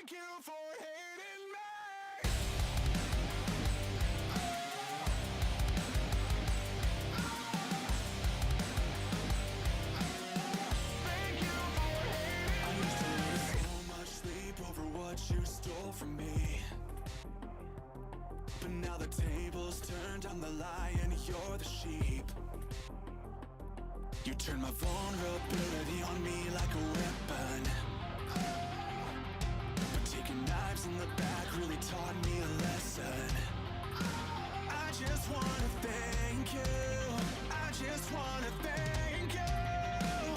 Thank you for hating me. Thank you for hating me. I used to lose so much sleep over what you stole from me. But now the table's turned, I'm the lion, you're the sheep. You turn my vulnerability on me like a weapon. But taking knives in the back really taught me a lesson. I just wanna thank you. I just wanna thank you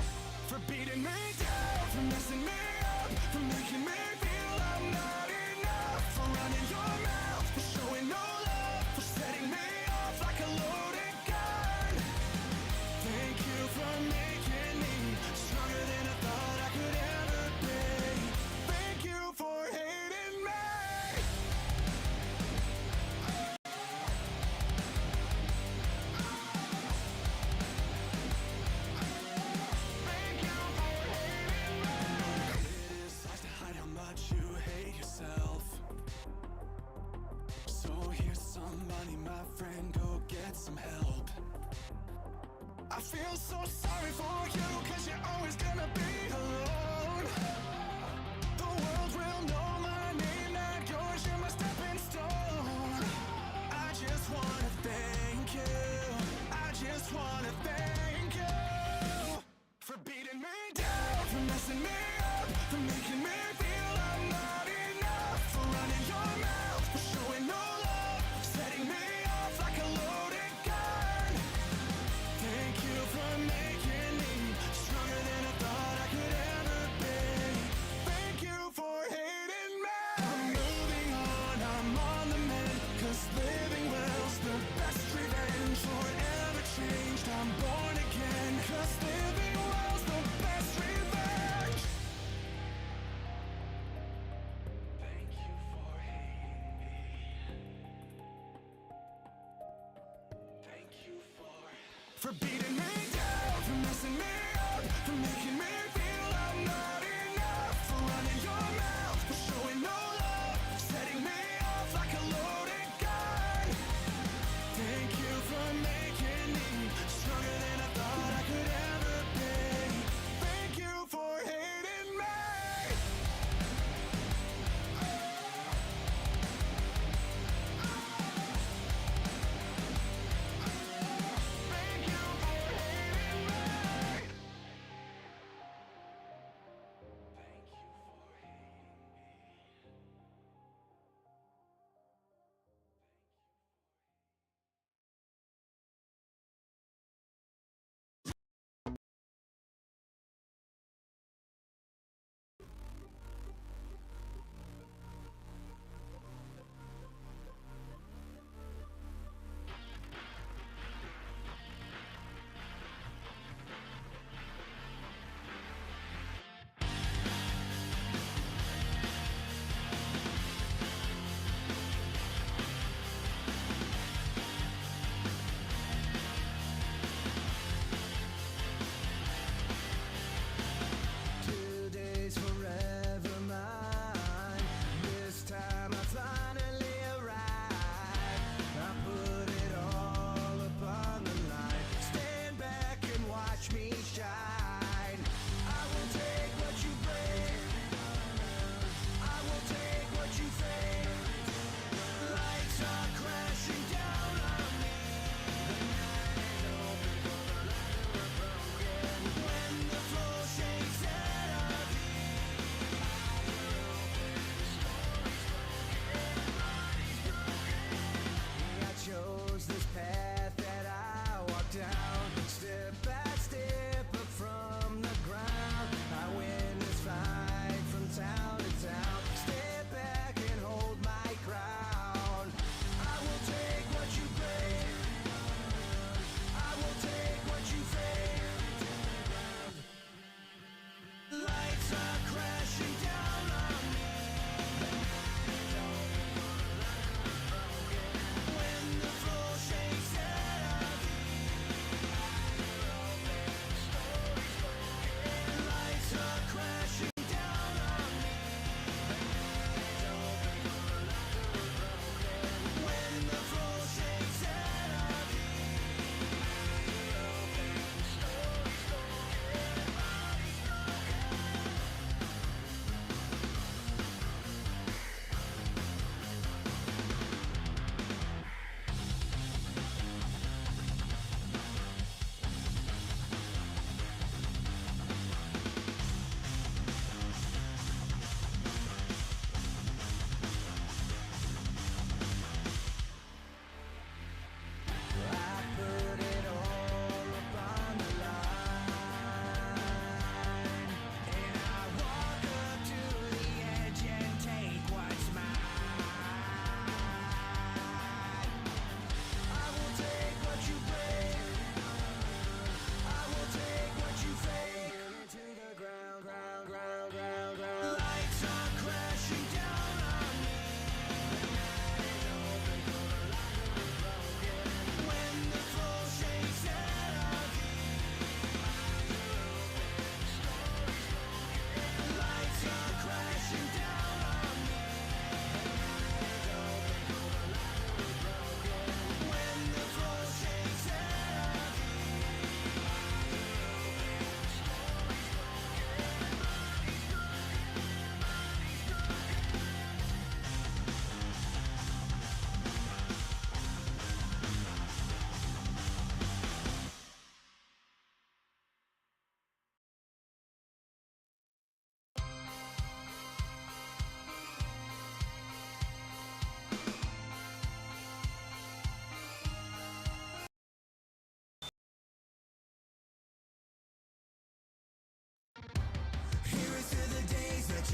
for beating me down, for messing me up, for making me feel I'm not enough, for running your mouth, for showing no love, for setting me off like a loaded gun. Thank you for making me stronger than I thought I could ever be. Thank you for hating me. Thank you for hating me. Criticize to hide how much you hate yourself. So here's some money, my friend, go get some help. I feel so sorry for you, cause you're always gonna be alone. The world will know my name, not yours, you're my stepping stone. I just wanna thank you. I just wanna thank you for beating me down, for messing me up, for making me feel I'm not enough, for running your mouth, for showing no love, setting me off like a loaded gun. Thank you for making me stronger than I thought I could ever be. Thank you for hating me. I'm moving on, I'm on the mend, cause living well's the best revenge. Forever changed,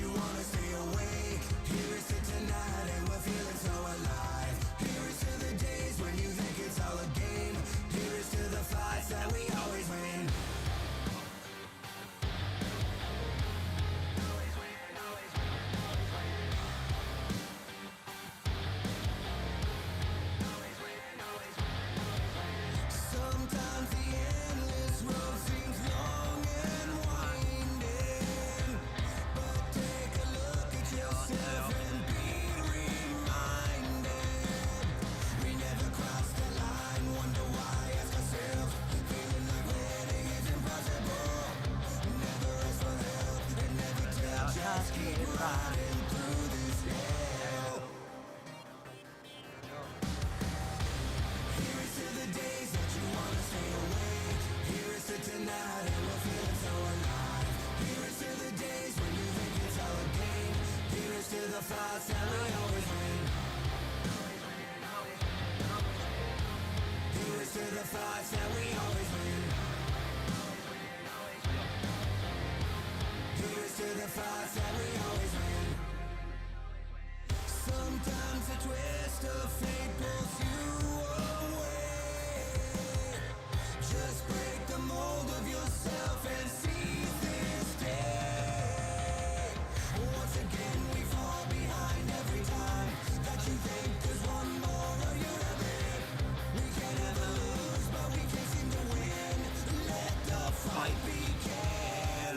you wanna stay awake. Here's to tonight and we're feeling so alive. Here's to the days when you think it's all a game. Here's to the fights that we always win. Sometimes the endless road seems long and winding, but take a look at yourself and be reminded. We never crossed the line, wonder why, ask ourselves. Feeling like winning is impossible. Never ask for help and never tell, just keep riding through this hell. Here's to the days that you wanna stay awake. Here's to tonight and we're feeling so alive. Here's to the days when you think it's all a game. Here's to the fights that we always win. Here's to the fights that we always win. Here's to the fights that we always win. Sometimes a twist of fate pulls you away. Just break the mold of yourself and seize this day. Once again we fall behind every time that you think there's one more of you to live. We can't ever lose, but we can't seem to win. Let the fight begin.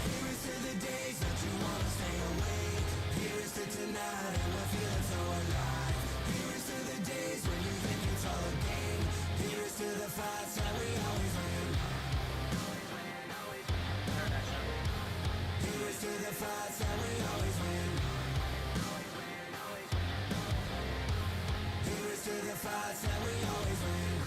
Here's to the days that you wanna stay awake. Here's to tonight and we're feeling so alive. Here's to the days when you think it's all a game. Here's to the fights that we always win. Here's to the fights that we always win. Here's to the fights that we always win.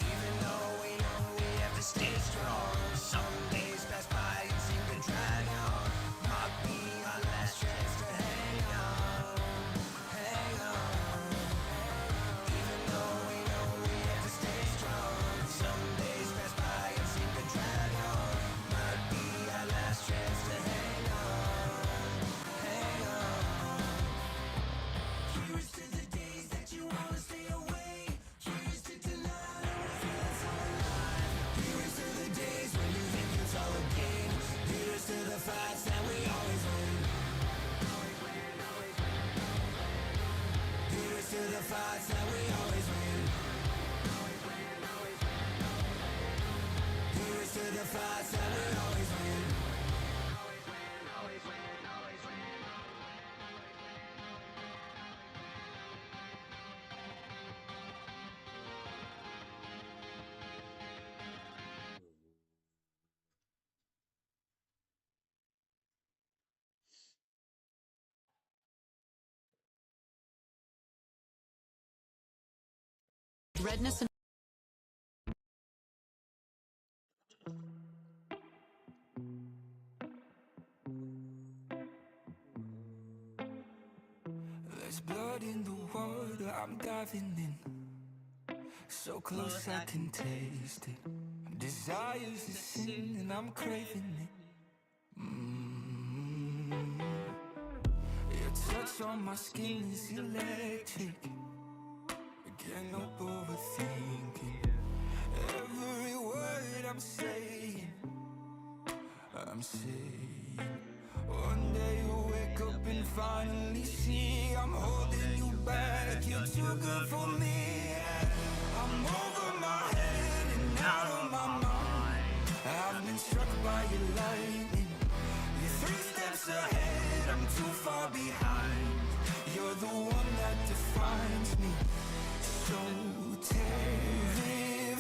Even though we know we have to stay strong, some days pass by and seem to drag on. Might be our last chance to hang on, hang on. Even though we know we have to stay strong, some days pass by and seem to drag on. Might be our last chance to hang on, hang on. Here's to the days that you wanna stay away. Here's to tonight and we're feeling so alive. Here's to the days when you think it's all a game. Here's to the fights that we always win. Here's to the fights that we always win. Here's to the fights that we always win. Redness and There's blood in the water, I'm diving in. So close I can taste it. Desire's a sin and I'm craving it. Your touch on my skin is electric. Can't help overthinking every word I'm saying. One day you'll wake up and finally see I'm holding you back. You're too good for me. I'm over my head and out of my mind. I've been struck by your lightning. You're 3 steps ahead, I'm too far behind. You're the one that defines me. So terrified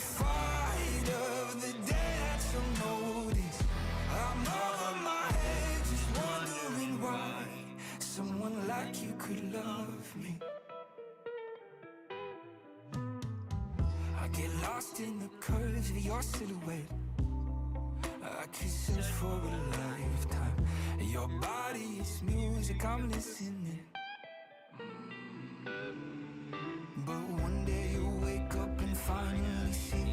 of the day that you'll notice I'm over my head, just wondering why someone like you could love me. I get lost in the curves of your silhouette. I could search for a lifetime. Your body's music, I'm listening. But one day you wake up and finally see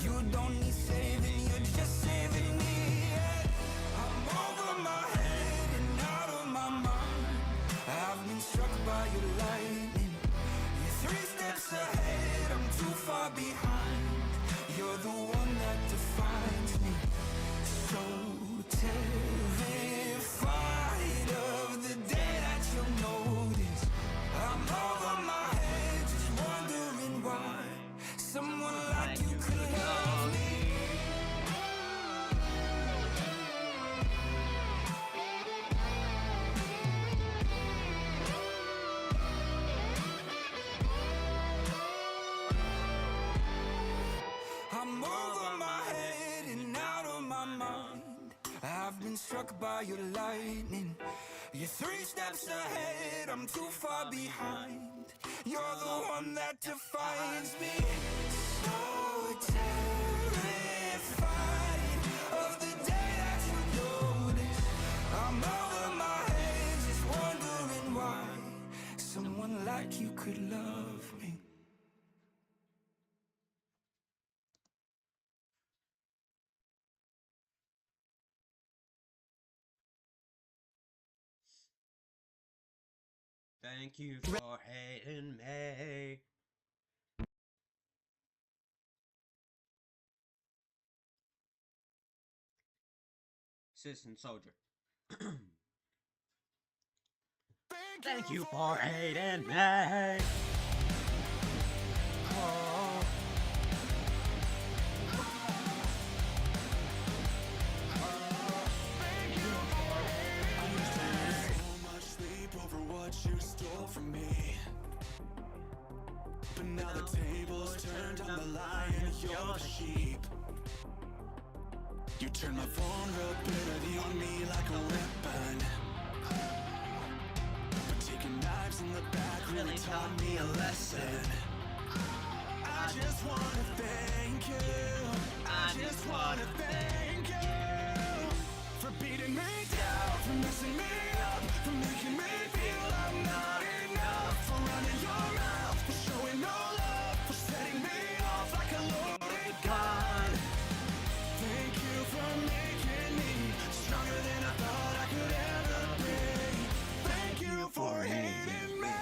you don't need saving, you're just saving me. Yeah. I'm over my head and out of my mind. I've been struck by your lightning. You're 3 steps ahead, I'm too far behind. You're the one that defines me. So terrified of the day that you'll notice I'm over my head, just wondering why someone like you could love me. I'm over my head and out of my mind. I've been struck by your lightning. You're 3 steps ahead, I'm too far behind. You're the one that defines me. So terrified of the day that you notice I'm over my head, just wondering why someone like you could love me. Thank you for hating me. Citizen Soldier. Thank you for hating me. Oh. You stole from me, but now the tables turned, I'm the lion, you're the sheep. You turn my vulnerability on me like a weapon, but taking knives in the back really taught me a lesson. I just wanna thank you, I just wanna thank you for beating me down, for messing me up, for making me feel I'm not enough, for running your mouth, for showing no love, for setting me off like a loaded gun. Thank you for making me stronger than I thought I could ever be. Thank you for hating me.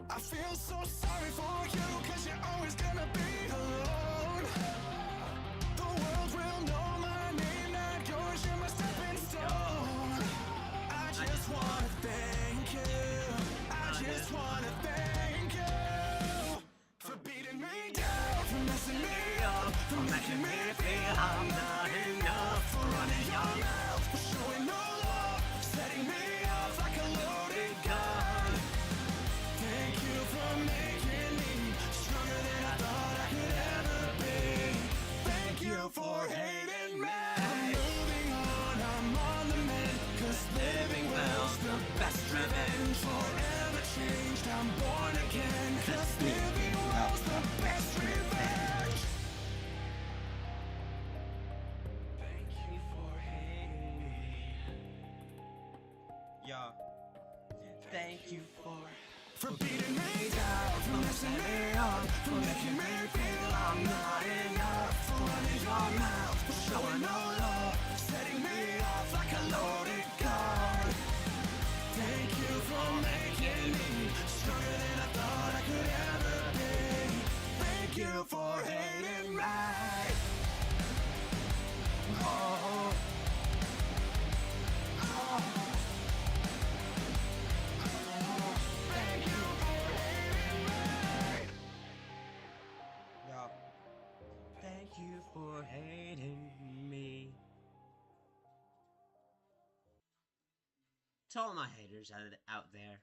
I feel so sorry for you, cause you're always gonna be alone. The world will know my name, not yours, you're my stepping stone. I just wanna thank you, I just wanna thank you for beating me down, for messing me up, for making me feel I'm not enough, for running your mouth, for showing no love, for setting me off like a loaded gun. Thank you for making me stronger than I thought I could ever be. Thank you for hating me. I'm moving on, I'm on the mend, cause living well's the best revenge. Forever changed, I'm born again, cause living well's the best revenge. Thank you for hating me. Yeah. Thank you for beating me down, for messing me up, for making me feel I'm not enough, for running your mouth, for showing no love, setting me off like a loaded gun. Thank you for making me stronger than I thought I could ever be. Thank you for hating me. Oh. Thank you for hating me. To all my haters out there,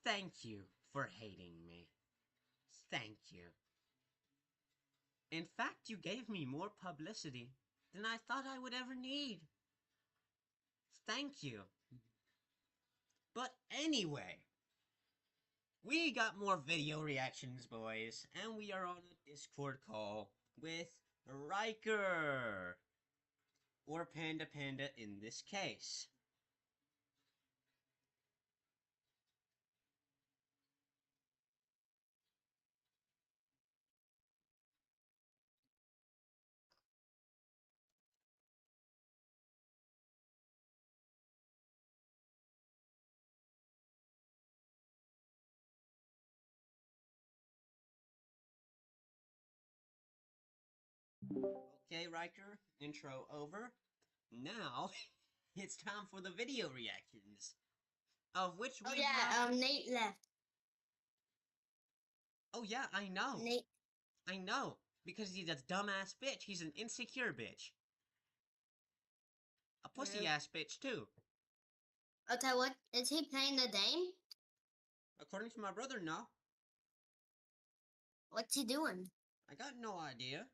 thank you for hating me. Thank you. In fact, you gave me more publicity than I thought I would ever need. Thank you. But anyway, we got more video reactions, boys, and we are on a Discord call with Riker, or Panda Panda in this case. Okay, Riker, intro over. Now, it's time for the video reactions, of which we have... Nate left. Oh yeah, I know. Nate. I know, because he's a dumbass bitch. He's an insecure bitch. A pussy-ass bitch, too. Okay, what? Is he playing the game? According to my brother, no. What's he doing? I got no idea.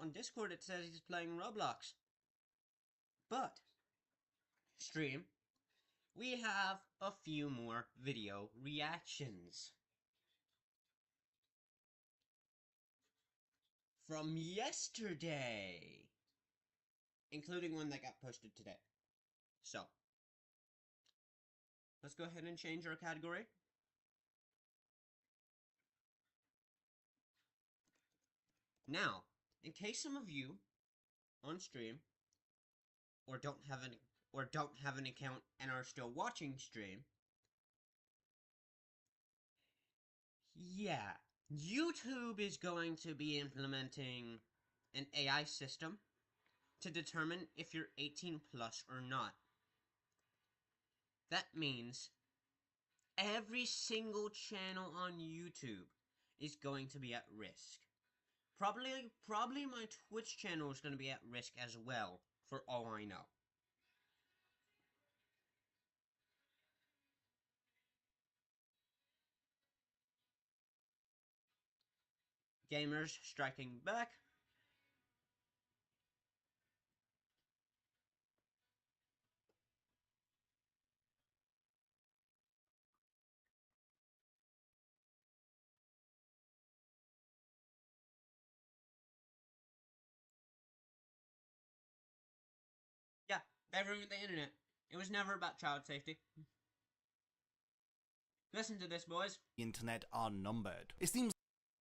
On Discord it says he's playing Roblox. But, stream, we have a few more video reactions. From yesterday. Including one that got posted today. So, let's go ahead and change our category. Now, in case some of you on stream or don't have an account and are still watching stream, yeah, YouTube is going to be implementing an AI system to determine if you're 18 plus or not. That means every single channel on YouTube is going to be at risk. Probably my Twitch channel is going to be at risk as well, for all I know. Gamers striking back. Yeah, they ruined the internet. It was never about child safety. Listen to this, boys. The internet are numbered. It seems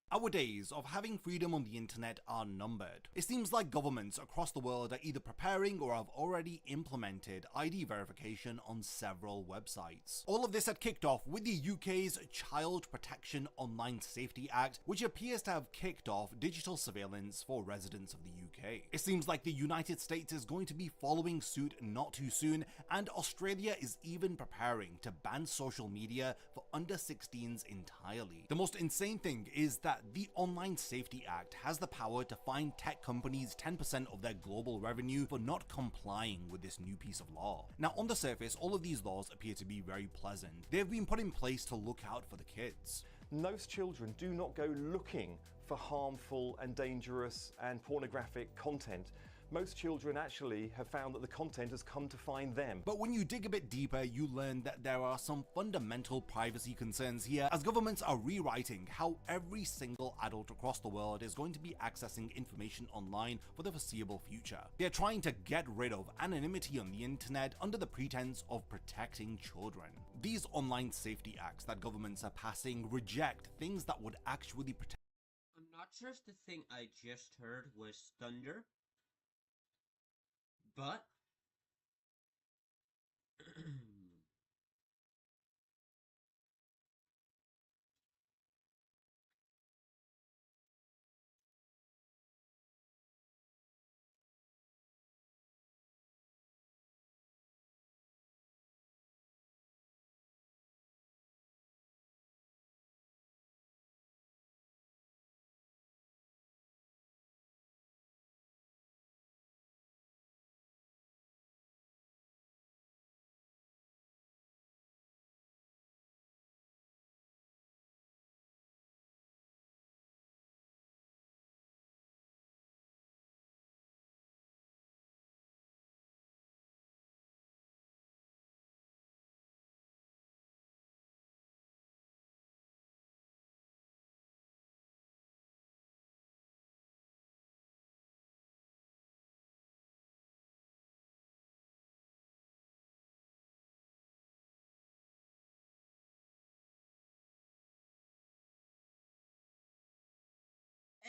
our days of having freedom on the internet are numbered. It seems like governments across the world are either preparing or have already implemented ID verification on several websites. All of this had kicked off with the UK's Child Protection Online Safety Act, which appears to have kicked off digital surveillance for residents of the UK. It seems like the United States is going to be following suit not too soon, and Australia is even preparing to ban social media for under 16s entirely. The most insane thing is that the Online Safety Act has the power to fine tech companies 10% of their global revenue for not complying with this new piece of law. Now, on the surface, all of these laws appear to be very pleasant. They have been put in place to look out for the kids. Most children do not go looking for harmful and dangerous and pornographic content. Most children actually have found that the content has come to find them. But when you dig a bit deeper, you learn that there are some fundamental privacy concerns here, as governments are rewriting how every single adult across the world is going to be accessing information online for the foreseeable future. They're trying to get rid of anonymity on the internet under the pretense of protecting children. These online safety acts that governments are passing reject things that would actually protect. I'm not sure if the thing I just heard was thunder, but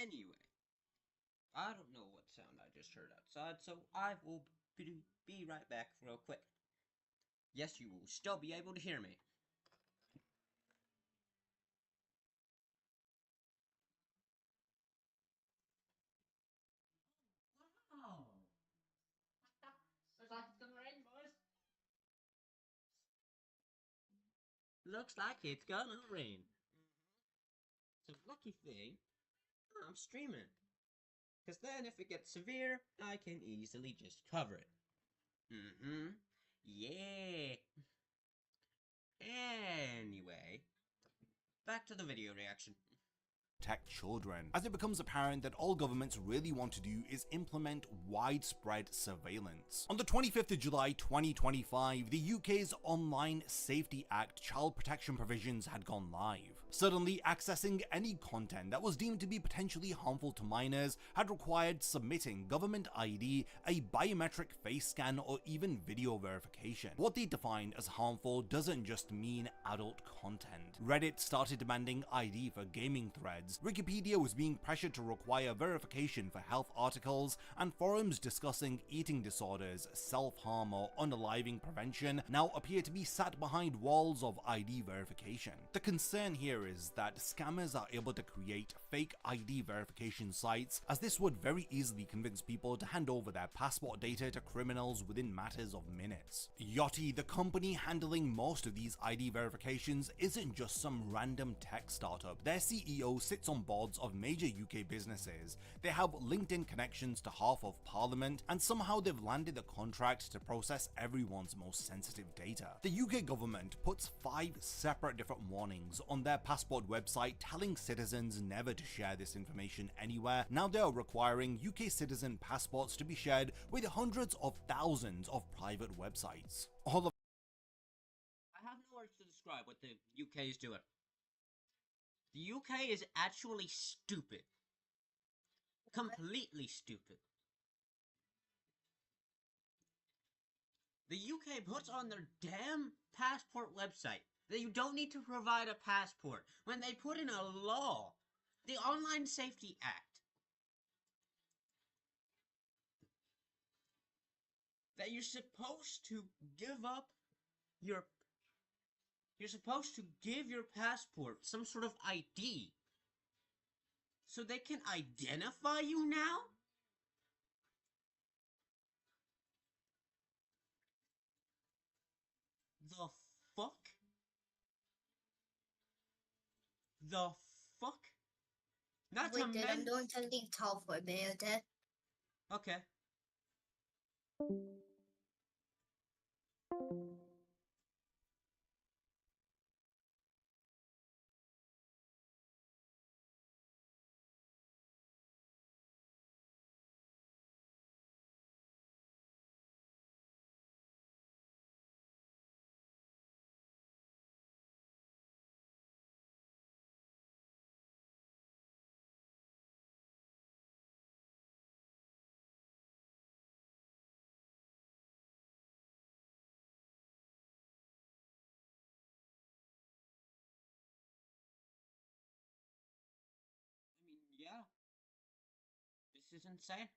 Anyway, I don't know what sound I just heard outside, so I will be right back real quick. Yes, you will still be able to hear me. Wow! Looks like it's gonna rain, boys. Looks like it's gonna rain. So lucky thing, I'm streaming. Because then if it gets severe, I can easily just cover it. Yeah. Anyway, back to the video reaction. Protect children, as it becomes apparent that all governments really want to do is implement widespread surveillance. On the 25th of July 2025, the UK's Online Safety Act child protection provisions had gone live. Suddenly, accessing any content that was deemed to be potentially harmful to minors had required submitting government ID, a biometric face scan, or even video verification. What they define as harmful doesn't just mean adult content. Reddit started demanding ID for gaming threads, Wikipedia was being pressured to require verification for health articles, and forums discussing eating disorders, self-harm, or unaliving prevention now appear to be sat behind walls of ID verification. The concern here is that scammers are able to create fake ID verification sites, as this would very easily convince people to hand over their passport data to criminals within matters of minutes. Yachty, the company handling most of these ID verifications, isn't just some random tech startup. Their CEO sits on boards of major UK businesses, they have LinkedIn connections to half of Parliament, and somehow they've landed the contract to process everyone's most sensitive data. The UK government puts 5 separate different warnings on their passport website telling citizens never to share this information anywhere. Now they are requiring UK citizen passports to be shared with hundreds of thousands of private websites. All of I have no words to describe what the UK is doing. The UK is actually stupid. Completely stupid. The UK puts on their damn passport website that you don't need to provide a passport when they put in a law, the Online Safety Act, that you're supposed to give your passport some sort of ID so they can identify you now? The fuck? The fuck? Not to Wait, dude, I'm mention... going to leave tall for a minute, okay? Okay. I mean, yeah. This is insane.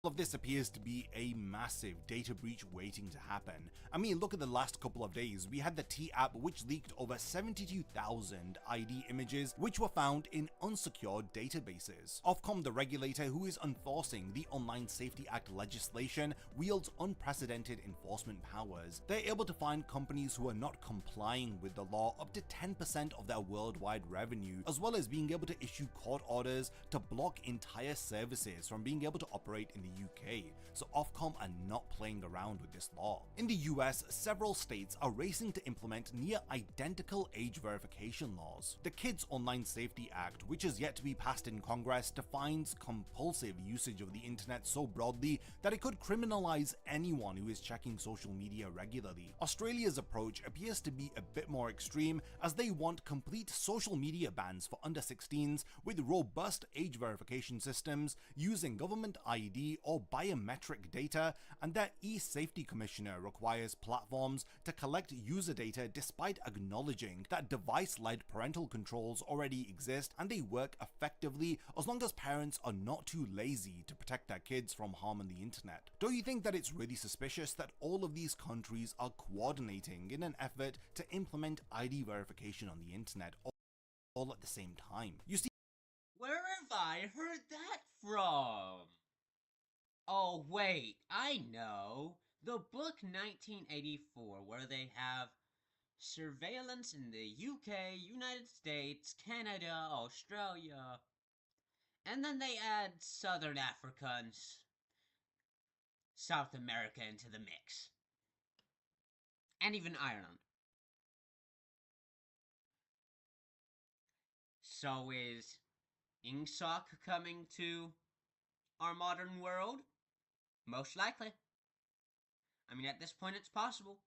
of this appears to be a massive data breach waiting to happen. I mean, look at the last couple of days. We had the T-App, which leaked over 72,000 ID images, which were found in unsecured databases. Ofcom, the regulator who is enforcing the Online Safety Act legislation, wields unprecedented enforcement powers. They're able to fine companies who are not complying with the law up to 10% of their worldwide revenue, as well as being able to issue court orders to block entire services from being able to operate in the UK. So Ofcom are not playing around with this law. In the US, several states are racing to implement near identical age verification laws. The Kids Online Safety Act, which is yet to be passed in Congress, defines compulsive usage of the internet so broadly that it could criminalize anyone who is checking social media regularly. Australia's approach appears to be a bit more extreme, as they want complete social media bans for under 16s with robust age verification systems using government ID identity or biometric data, and their e-safety commissioner requires platforms to collect user data despite acknowledging that device-led parental controls already exist and they work effectively as long as parents are not too lazy to protect their kids from harm on the internet. Don't you think that it's really suspicious that all of these countries are coordinating in an effort to implement ID verification on the internet all at the same time? You see, Where have I heard that from? Oh, wait, I know. The book 1984, where they have surveillance in the UK, United States, Canada, Australia, and then they add Southern Africa and South America into the mix. And even Ireland. So is IngSoc coming to our modern world? Most likely. I mean, at this point it's possible.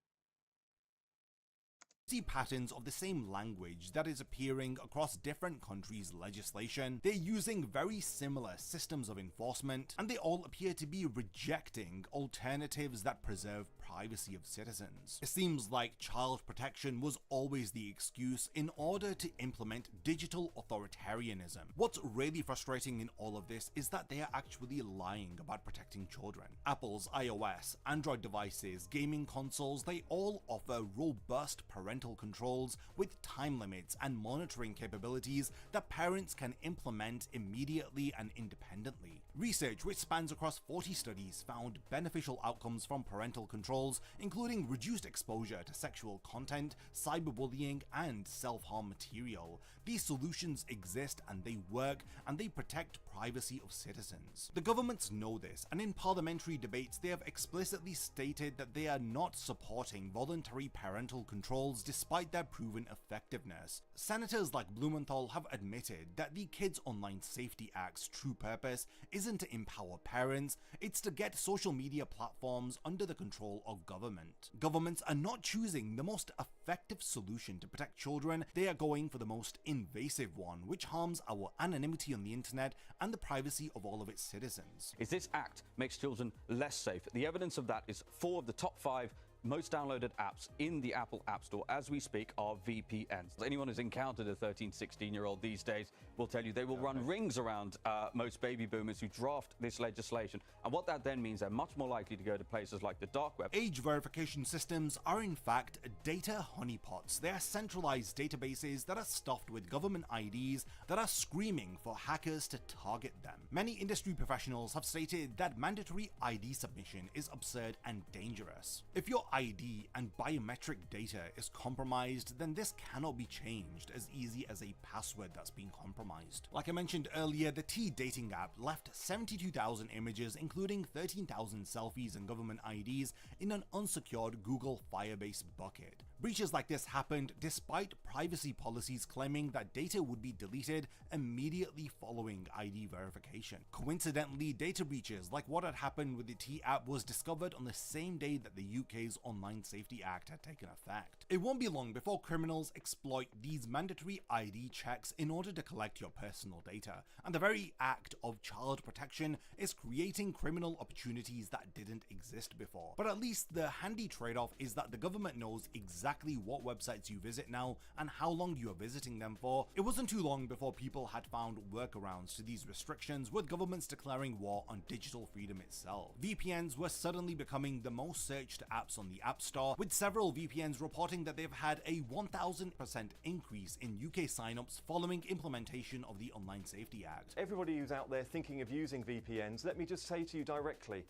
see patterns of the same language that is appearing across different countries' legislation. They're using very similar systems of enforcement, and they all appear to be rejecting alternatives that preserve privacy of citizens. It seems like child protection was always the excuse in order to implement digital authoritarianism. What's really frustrating in all of this is that they are actually lying about protecting children. Apple's iOS, Android devices, gaming consoles, they all offer robust parental controls with time limits and monitoring capabilities that parents can implement immediately and independently. Research, which spans across 40 studies, found beneficial outcomes from parental controls, including reduced exposure to sexual content, cyberbullying, and self-harm material. These solutions exist and they work, and they protect privacy of citizens. The governments know this, and in parliamentary debates they have explicitly stated that they are not supporting voluntary parental controls despite their proven effectiveness. Senators like Blumenthal have admitted that the Kids Online Safety Act's true purpose isn't to empower parents, it's to get social media platforms under the control of government. Governments are not choosing the most effective solution to protect children, they are going for the most invasive one, which harms our anonymity on the internet and the privacy of all of its citizens. Is this act makes children less safe. The evidence of that is 4 of the top 5 most downloaded apps in the Apple App Store as we speak are VPNs. Anyone who's encountered a 13, 16-year-old these days will tell you they will run rings around most baby boomers who draft this legislation. And what that then means, they're much more likely to go to places like the dark web. Age verification systems are in fact data honeypots. They are centralized databases that are stuffed with government IDs that are screaming for hackers to target them. Many industry professionals have stated that mandatory ID submission is absurd and dangerous. If your ID and biometric data is compromised, then this cannot be changed as easy as a password that's been compromised. Like I mentioned earlier, the T dating app left 72,000 images, including 13,000 selfies and government IDs, in an unsecured Google Firebase bucket. Breaches like this happened despite privacy policies claiming that data would be deleted immediately following ID verification. Coincidentally, data breaches like what had happened with the T app was discovered on the same day that the UK's Online Safety Act had taken effect. It won't be long before criminals exploit these mandatory ID checks in order to collect your personal data, and the very act of child protection is creating criminal opportunities that didn't exist before. But at least the handy trade-off is that the government knows exactly what websites you visit now and how long you are visiting them for. It wasn't too long before people had found workarounds to these restrictions, with governments declaring war on digital freedom itself. VPNs were suddenly becoming the most searched apps on the App Store, with several VPNs reporting that they've had a 1000% increase in UK signups following implementation of the Online Safety Act. Everybody who's out there thinking of using VPNs, let me just say to you directly,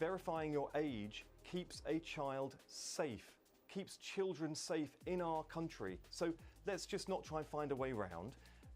verifying your age keeps a child safe, keeps children safe in our country. So let's just not try and find a way around.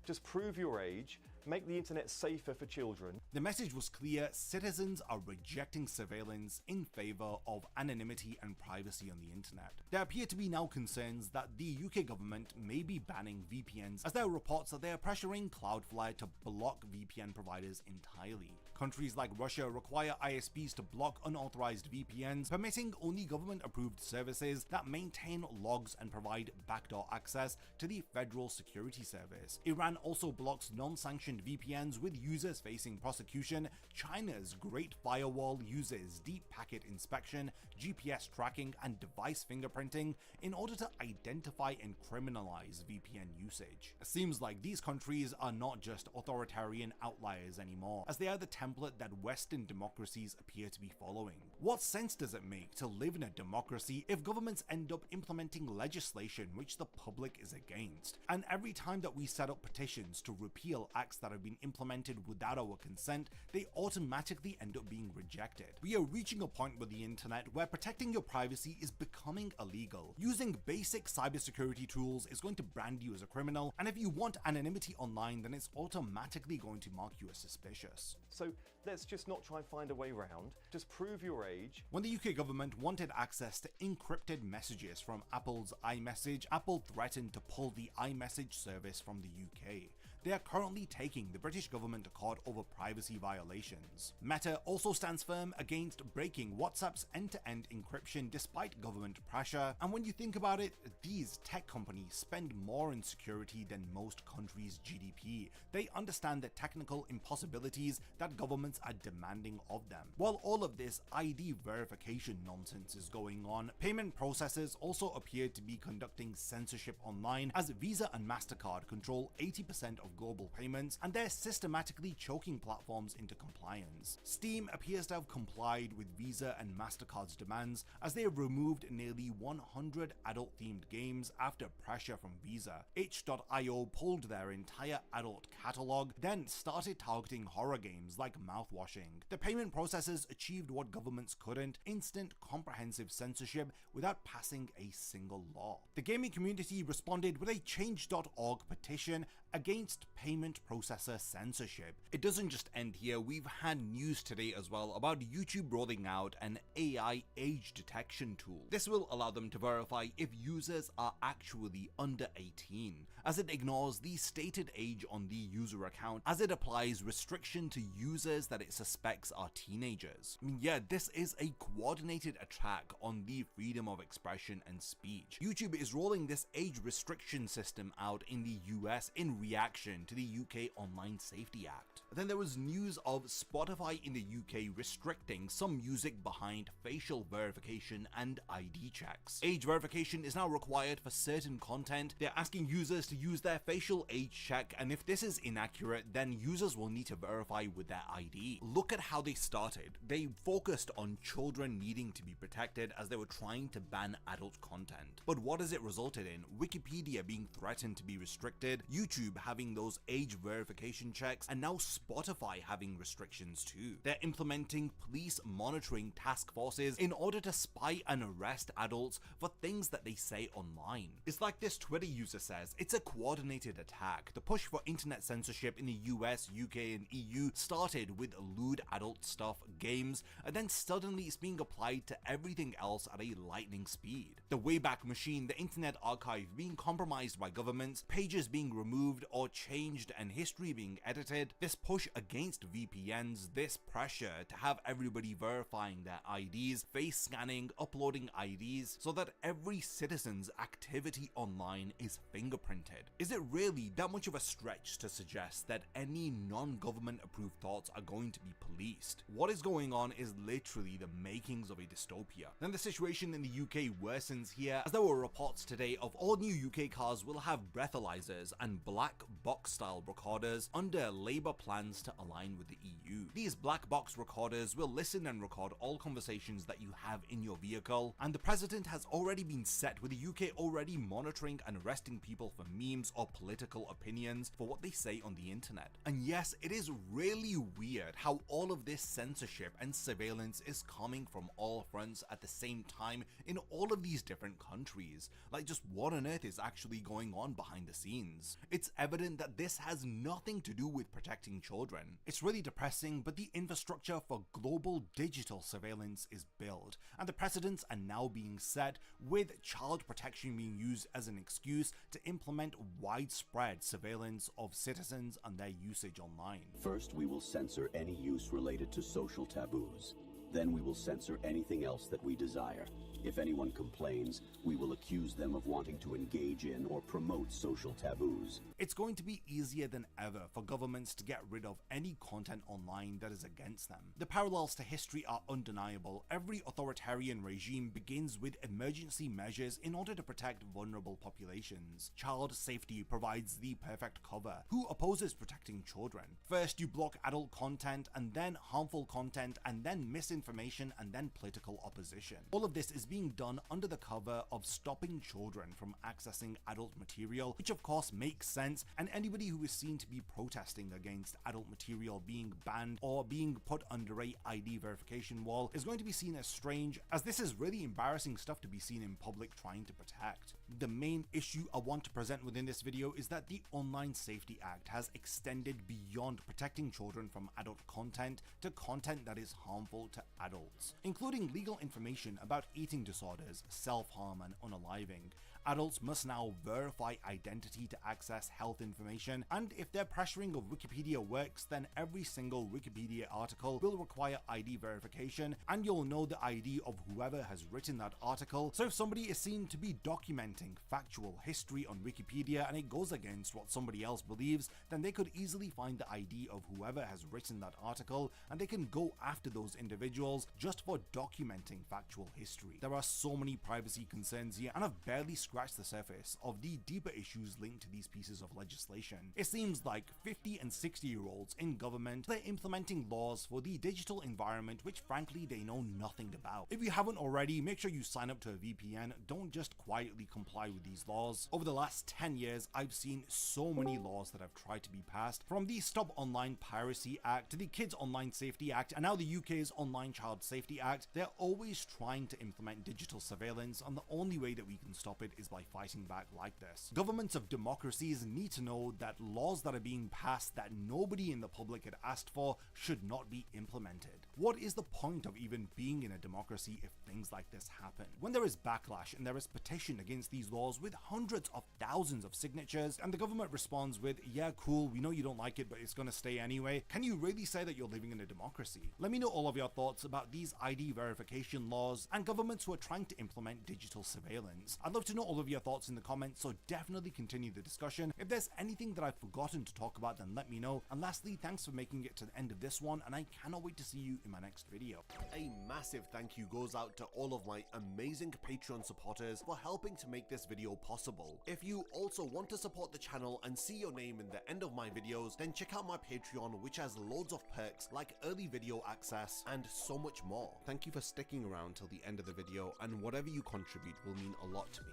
Just prove your age, make the internet safer for children. The message was clear: citizens are rejecting surveillance in favor of anonymity and privacy on the internet. There appear to be now concerns that the UK government may be banning VPNs, as there are reports that they are pressuring Cloudflare to block VPN providers entirely. Countries like Russia require ISPs to block unauthorized VPNs, permitting only government-approved services that maintain logs and provide backdoor access to the Federal Security Service. Iran also blocks non-sanctioned mentioned VPNs with users facing prosecution, China's Great Firewall uses deep packet inspection, GPS tracking, and device fingerprinting in order to identify and criminalize VPN usage. It seems like these countries are not just authoritarian outliers anymore, as they are the template that Western democracies appear to be following. What sense does it make to live in a democracy if governments end up implementing legislation which the public is against? And every time that we set up petitions to repeal acts that have been implemented without our consent, they automatically end up being rejected. We are reaching a point with the internet where protecting your privacy is becoming illegal. Using basic cybersecurity tools is going to brand you as a criminal, and if you want anonymity online, then it's automatically going to mark you as suspicious. So let's just not try and find a way around. Just prove your age. When the UK government wanted access to encrypted messages from Apple's iMessage, Apple threatened to pull the iMessage service from the UK. They are currently taking the British government to court over privacy violations. Meta also stands firm against breaking WhatsApp's end-to-end encryption despite government pressure, and when you think about it, these tech companies spend more in security than most countries' GDP. They understand the technical impossibilities that governments are demanding of them. While all of this ID verification nonsense is going on, payment processors also appear to be conducting censorship online, as Visa and MasterCard control 80% of global payments, and they're systematically choking platforms into compliance. Steam appears to have complied with Visa and MasterCard's demands, as they have removed nearly 100 adult-themed games after pressure from Visa. Itch.io pulled their entire adult catalog, then started targeting horror games like mouthwashing. The payment processors achieved what governments couldn't: instant, comprehensive censorship without passing a single law. The gaming community responded with a change.org petition against payment processor censorship. It doesn't just end here. We've had news today as well about YouTube rolling out an AI age detection tool. This will allow them to verify if users are actually under 18, as it ignores the stated age on the user account, as it applies restriction to users that it suspects are teenagers. I mean, yeah, this is a coordinated attack on the freedom of expression and speech. YouTube is rolling this age restriction system out in the US in reaction to the UK Online Safety Act. Then there was news of Spotify in the UK restricting some music behind facial verification and ID checks. Age verification is now required for certain content. They're asking users to use their facial age check, and if this is inaccurate, then users will need to verify with their ID. Look at how they started. They focused on children needing to be protected as they were trying to ban adult content. But what has it resulted in? Wikipedia being threatened to be restricted, YouTube having those age verification checks, and now Spotify having restrictions too. They're implementing police monitoring task forces in order to spy and arrest adults for things that they say online. It's like this Twitter user says, it's a coordinated attack. The push for internet censorship in the US, UK, and EU started with lewd adult stuff, games, and then suddenly it's being applied to everything else at a lightning speed. The Wayback Machine, the internet archive being compromised by governments, pages being removed or changed, and history being edited. This push against VPNs, this pressure to have everybody verifying their IDs, face scanning, uploading IDs, so that every citizen's activity online is fingerprinted. Is it really that much of a stretch to suggest that any non-government approved thoughts are going to be policed? What is going on is literally the makings of a dystopia. Then the situation in the UK worsens here, as there were reports today of all new UK cars will have breathalyzers and black box style recorders under Labour plans to align with the EU. These black box recorders will listen and record all conversations that you have in your vehicle, and the president has already been set, with the UK already monitoring and arresting people for memes or political opinions for what they say on the internet. And yes, it is really weird how all of this censorship and surveillance is coming from all fronts at the same time in all of these different countries. Like, just what on earth is actually going on behind the scenes? It's evident that this has nothing to do with protecting children. It's really depressing, but the infrastructure for global digital surveillance is built, and the precedents are now being set, with child protection being used as an excuse to implement widespread surveillance of citizens and their usage online. First, we will censor any use related to social taboos. Then we will censor anything else that we desire. If anyone complains, we will accuse them of wanting to engage in or promote social taboos. It's going to be easier than ever for governments to get rid of any content online that is against them. The parallels to history are undeniable. Every authoritarian regime begins with emergency measures in order to protect vulnerable populations. Child safety provides the perfect cover. Who opposes protecting children? First you block adult content, and then harmful content, and then misinformation, and then political opposition. All of this is being done under the cover of stopping children from accessing adult material, which of course makes sense, and anybody who is seen to be protesting against adult material being banned or being put under a ID verification wall is going to be seen as strange, as this is really embarrassing stuff to be seen in public trying to protect. The main issue I want to present within this video is that the Online Safety Act has extended beyond protecting children from adult content to content that is harmful to adults, including legal information about eating disorders, self-harm, and unaliving. Adults must now verify identity to access health information, and if their pressuring of Wikipedia works, then every single Wikipedia article will require ID verification, and you'll know the ID of whoever has written that article. So if somebody is seen to be documenting factual history on Wikipedia and it goes against what somebody else believes, then they could easily find the ID of whoever has written that article, and they can go after those individuals just for documenting factual history. There are so many privacy concerns here, and I've barely scratched the surface of the deeper issues linked to these pieces of legislation. It seems like 50 and 60-year-olds in government, they're implementing laws for the digital environment which frankly they know nothing about. If you haven't already, make sure you sign up to a VPN. Don't just quietly comply with these laws. Over the last 10 years, I've seen so many laws that have tried to be passed, from the Stop Online Piracy Act to the Kids Online Safety Act, and now the UK's Online Child Safety Act. They're always trying to implement digital surveillance, and the only way that we can stop it is by fighting back like this. Governments of democracies need to know that laws that are being passed that nobody in the public had asked for should not be implemented. What is the point of even being in a democracy if things like this happen? When there is backlash and there is petition against these laws with hundreds of thousands of signatures, and the government responds with, yeah, cool, we know you don't like it, but it's gonna stay anyway, can you really say that you're living in a democracy? Let me know all of your thoughts about these ID verification laws and governments who are trying to implement digital surveillance. I'd love to know all of your thoughts in the comments, so definitely continue the discussion. If there's anything that I've forgotten to talk about, then let me know. And lastly, thanks for making it to the end of this one, and I cannot wait to see you in my next video. A massive thank you goes out to all of my amazing Patreon supporters for helping to make this video possible. If you also want to support the channel and see your name in the end of my videos, then check out my Patreon, which has loads of perks like early video access and so much more. Thank you for sticking around till the end of the video, and whatever you contribute will mean a lot to me.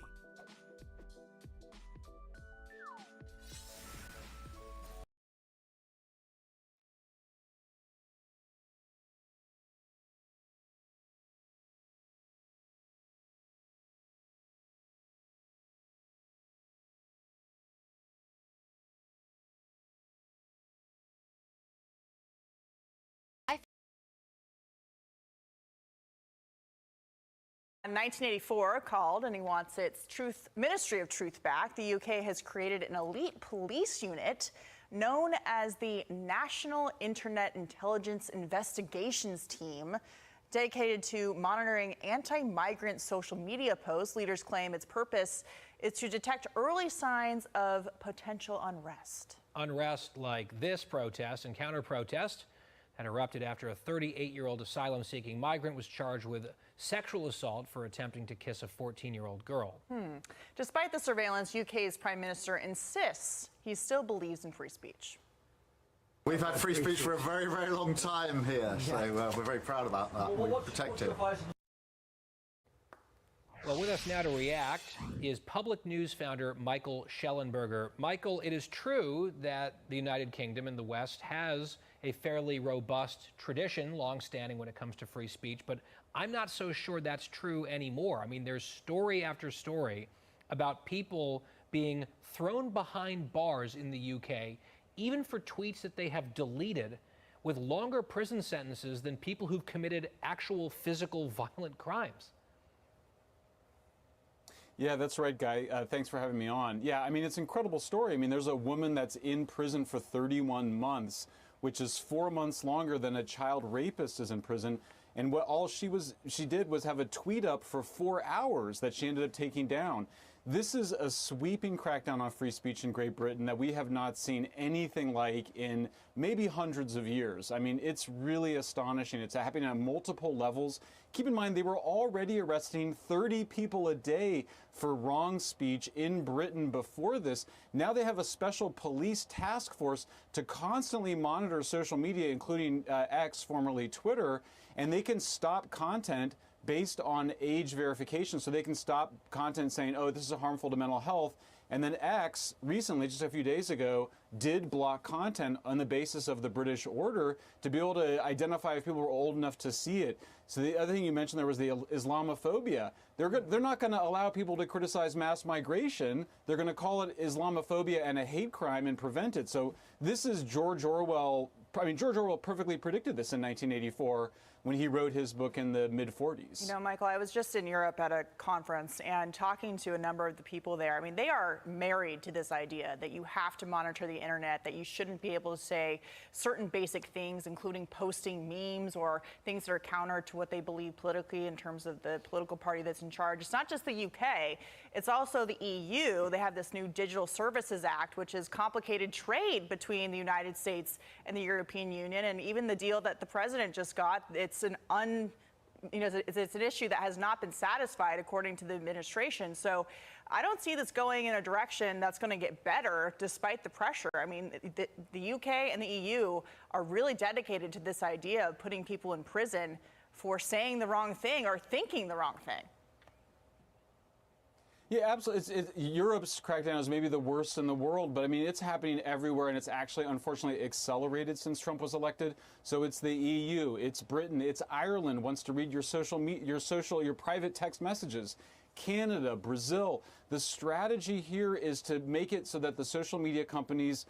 In 1984 called, and he wants its Ministry of Truth back. The UK has created an elite police unit known as the National Internet Intelligence Investigations Team, dedicated to monitoring anti-migrant social media posts. Leaders claim its purpose is to detect early signs of potential unrest. Unrest like this protest and counter-protest had erupted after a 38-year-old asylum-seeking migrant was charged with sexual assault for attempting to kiss a 14-year-old girl. Despite the surveillance, UK's Prime Minister insists he still believes in free speech. We've had free speech for a very, very long time here, so we're very proud about that. We protect it. Well, with us now to react is Public News founder Michael Shellenberger. Michael, it is true that the United Kingdom and the West has a fairly robust tradition, long-standing when it comes to free speech, but I'm not so sure that's true anymore. I mean, there's story after story about people being thrown behind bars in the UK, even for tweets that they have deleted, with longer prison sentences than people who've committed actual physical violent crimes. Yeah, that's right, Guy. Thanks for having me on. Yeah, I mean, it's an incredible story. I mean, there's a woman that's in prison for 31 months, which is 4 months longer than a child rapist is in prison. And what all she did was have a tweet up for 4 hours that she ended up taking down. This is a sweeping crackdown on free speech in Great Britain that we have not seen anything like in maybe hundreds of years. I mean, it's really astonishing. It's happening on multiple levels. Keep in mind, they were already arresting 30 people a day for wrong speech in Britain before this. Now they have a special police task force to constantly monitor social media, including X, formerly Twitter, and they can stop content based on age verification. So they can stop content saying, oh, this is harmful to mental health. And then X recently, just a few days ago, did block content on the basis of the British order to be able to identify if people were old enough to see it. So the other thing you mentioned there was the Islamophobia. They're not going to allow people to criticize mass migration. They're going to call it Islamophobia and a hate crime and prevent it. So this is George Orwell. I mean, George Orwell perfectly predicted this in 1984 when he wrote his book in the mid-40s. You know, Michael, I was just in Europe at a conference and talking to a number of the people there. I mean, they are married to this idea that you have to monitor the internet, that you shouldn't be able to say certain basic things, including posting memes or things that are counter to what they believe politically in terms of the political party that's in charge. It's not just the UK, it's also the EU. They have this new Digital Services Act, which is complicated trade between the United States and the European Union, and even the deal that the president just got, it's an issue that has not been satisfied according to the administration. So I don't see this going in a direction that's going to get better despite the pressure. I mean, the UK and the EU are really dedicated to this idea of putting people in prison for saying the wrong thing or thinking the wrong thing. Yeah, absolutely. Europe's crackdown is maybe the worst in the world, but I mean, it's happening everywhere, and it's actually, unfortunately, accelerated since Trump was elected. So it's the EU, it's Britain, it's Ireland wants to read your private text messages. Canada, Brazil. The strategy here is to make it so that the social media companies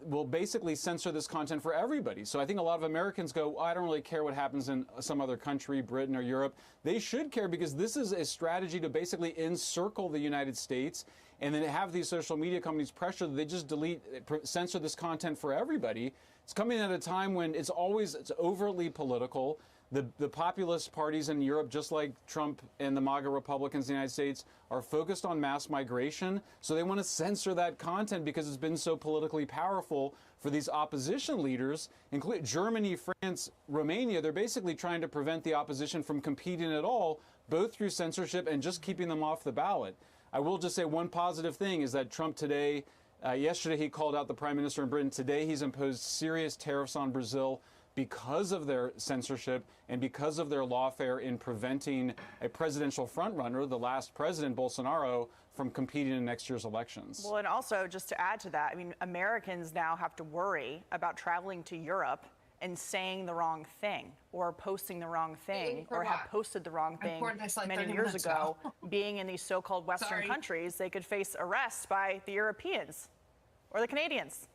will basically censor this content for everybody. So I think a lot of Americans go, I don't really care what happens in some other country, Britain or Europe. They should care because this is a strategy to basically encircle the United States and then have these social media companies pressure that they just censor this content for everybody. It's coming at a time when it's overtly political. The populist parties in Europe, just like Trump and the MAGA Republicans in the United States, are focused on mass migration. So they want to censor that content because it's been so politically powerful for these opposition leaders, including Germany, France, Romania. They're basically trying to prevent the opposition from competing at all, both through censorship and just keeping them off the ballot. I will just say one positive thing is that Trump today, yesterday he called out the Prime Minister in Britain. Today he's imposed serious tariffs on Brazil because of their censorship and because of their lawfare in preventing a presidential frontrunner, the last president, Bolsonaro, from competing in next year's elections. Well, and also, just to add to that, I mean, Americans now have to worry about traveling to Europe and saying the wrong thing or posting the wrong thing or have posted the wrong thing many years ago. Being in these so-called Western countries, they could face arrest by the Europeans or the Canadians.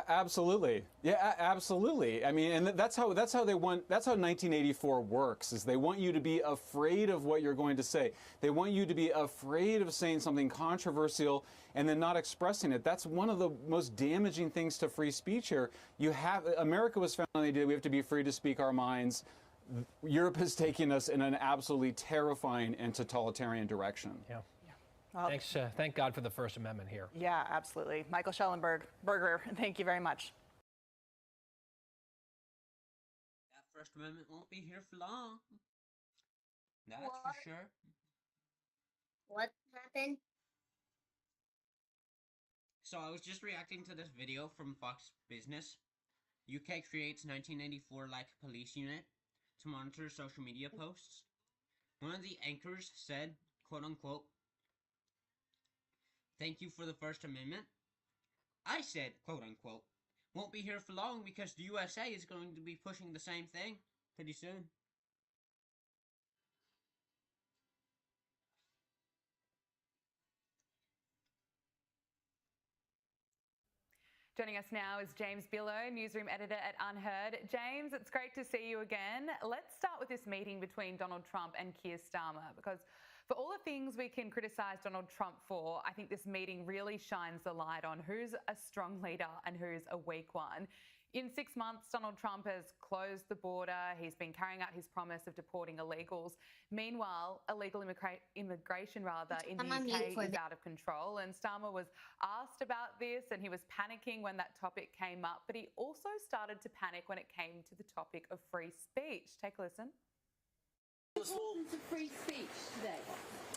Absolutely. Yeah, absolutely. I mean, and that's how 1984 works, is they want you to be afraid of what you're going to say. They want you to be afraid of saying something controversial and then not expressing it. That's one of the most damaging things to free speech here. America was founded on the idea we have to be free to speak our minds. Europe has taken us in an absolutely terrifying and totalitarian direction. Yeah. Thanks. Thank God for the First Amendment here. Yeah, absolutely. Michael Shellenberger, thank you very much. That First Amendment won't be here for long. That's for sure. What happened? So I was just reacting to this video from Fox Business. UK creates 1984-like police unit to monitor social media posts. One of the anchors said, quote unquote, "Thank you for the First Amendment." I said, quote unquote, "Won't be here for long because the USA is going to be pushing the same thing pretty soon." Joining us now is James Billow, newsroom editor at Unheard. James, it's great to see you again. Let's start with this meeting between Donald Trump and Keir Starmer, because for all the things we can criticise Donald Trump for, I think this meeting really shines the light on who's a strong leader and who's a weak one. In 6 months, Donald Trump has closed the border. He's been carrying out his promise of deporting illegals. Meanwhile, illegal immigration in the UK is out of control. And Starmer was asked about this and he was panicking when that topic came up. But he also started to panic when it came to the topic of free speech. Take a listen. The importance of free speech today?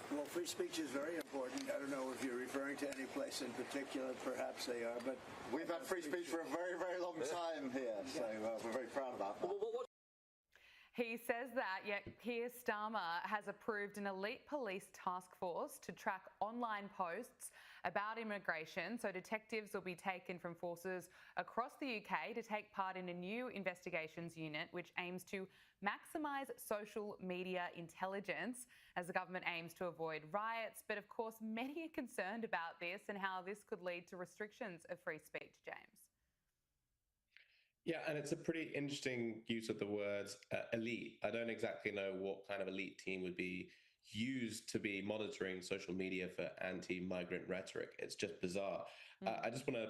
Well, free speech is very important. I don't know if you're referring to any place in particular. Perhaps they are, but we've had free speech for a very, very long time here, so we're very proud about that. He says that, yet Keir Starmer has approved an elite police task force to track online posts about immigration. So detectives will be taken from forces across the UK to take part in a new investigations unit which aims to maximise social media intelligence as the government aims to avoid riots. But of course, many are concerned about this and how this could lead to restrictions of free speech, James. Yeah, and it's a pretty interesting use of the words elite. I don't exactly know what kind of elite team would be used to be monitoring social media for anti-migrant rhetoric. It's just bizarre. I just want to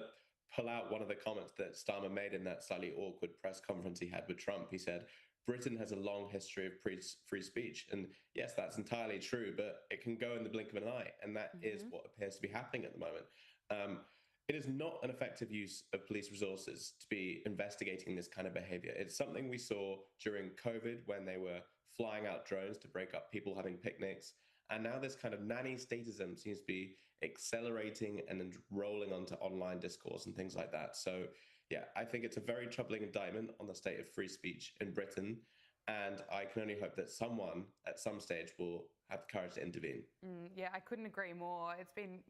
pull out one of the comments that Starmer made in that slightly awkward press conference he had with Trump. He said, Britain has a long history of free speech. And yes, that's entirely true, but it can go in the blink of an eye. And that is what appears to be happening at the moment. It is not an effective use of police resources to be investigating this kind of behavior. It's something we saw during COVID when they were flying out drones to break up people having picnics. And now this kind of nanny statism seems to be accelerating and rolling onto online discourse and things like that. So yeah, I think it's a very troubling indictment on the state of free speech in Britain. And I can only hope that someone at some stage will have the courage to intervene. Yeah, I couldn't agree more. It's been,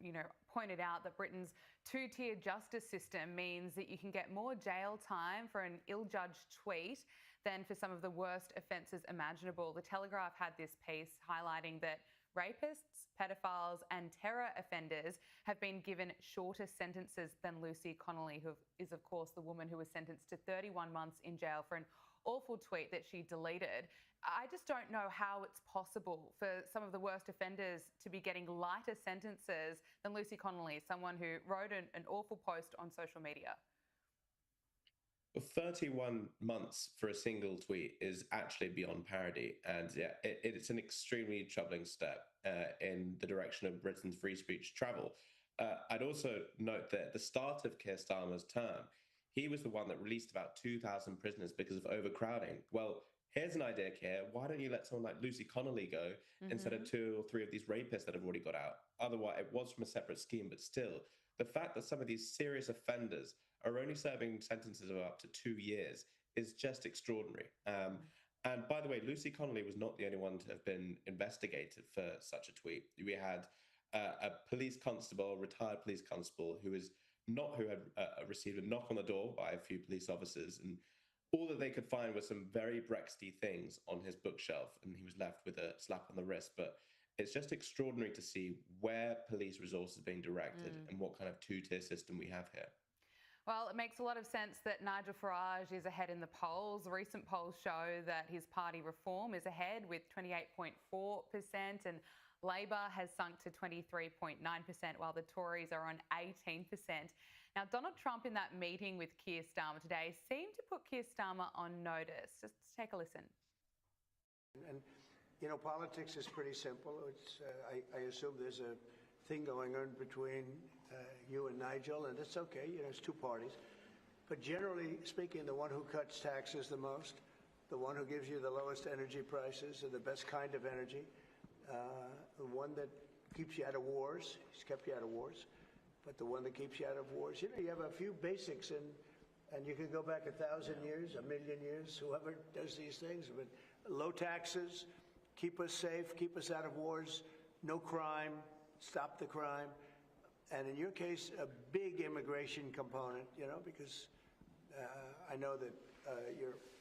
pointed out that Britain's two-tier justice system means that you can get more jail time for an ill-judged tweet than for some of the worst offences imaginable. The Telegraph had this piece highlighting that rapists, pedophiles and terror offenders have been given shorter sentences than Lucy Connolly, who is, of course, the woman who was sentenced to 31 months in jail for an awful tweet that she deleted. I just don't know how it's possible for some of the worst offenders to be getting lighter sentences than Lucy Connolly, someone who wrote an awful post on social media. Well, 31 months for a single tweet is actually beyond parody. And yeah, it's an extremely troubling step in the direction of Britain's free speech travel. I'd also note that at the start of Keir Starmer's term, he was the one that released about 2,000 prisoners because of overcrowding. Well, here's an idea, Keir. Why don't you let someone like Lucy Connolly go instead of 2 or 3 of these rapists that have already got out? Otherwise, it was from a separate scheme, but still, the fact that some of these serious offenders are only serving sentences of up to 2 years is just extraordinary. And by the way, Lucy Connolly was not the only one to have been investigated for such a tweet. We had a police constable, retired police constable, who had received a knock on the door by a few police officers, and all that they could find were some very Brexity things on his bookshelf, and he was left with a slap on the wrist. But it's just extraordinary to see where police resources are being directed and what kind of two-tier system we have here. Well, it makes a lot of sense that Nigel Farage is ahead in the polls. Recent polls show that his party Reform is ahead with 28.4%, and Labor has sunk to 23.9%, while the Tories are on 18%. Now, Donald Trump in that meeting with Keir Starmer today seemed to put Keir Starmer on notice. Just take a listen. And, politics is pretty simple. I assume there's a thing going on between you and Nigel, and it's okay, it's 2 parties. But generally speaking, the one who cuts taxes the most, the one who gives you the lowest energy prices and the best kind of energy, the one that keeps you out of wars, he's kept you out of wars, but the one that keeps you out of wars, you have a few basics, and you can go back 1,000 years, 1,000,000 years, whoever does these things, but low taxes, keep us safe, keep us out of wars, no crime, stop the crime, and in your case, a big immigration component, because I know that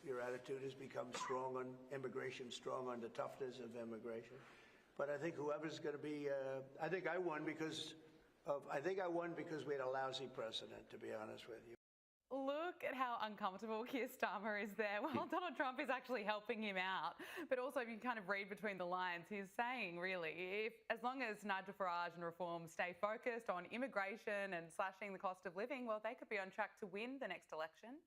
your attitude has become strong on immigration, strong on the toughness of immigration. But I think whoever's going to be, I think I won because we had a lousy president, to be honest with you. Look at how uncomfortable Keir Starmer is there. Well, Donald Trump is actually helping him out. But also, if you kind of read between the lines, he's saying, really, as long as Nigel Farage and Reform stay focused on immigration and slashing the cost of living, well, they could be on track to win the next election.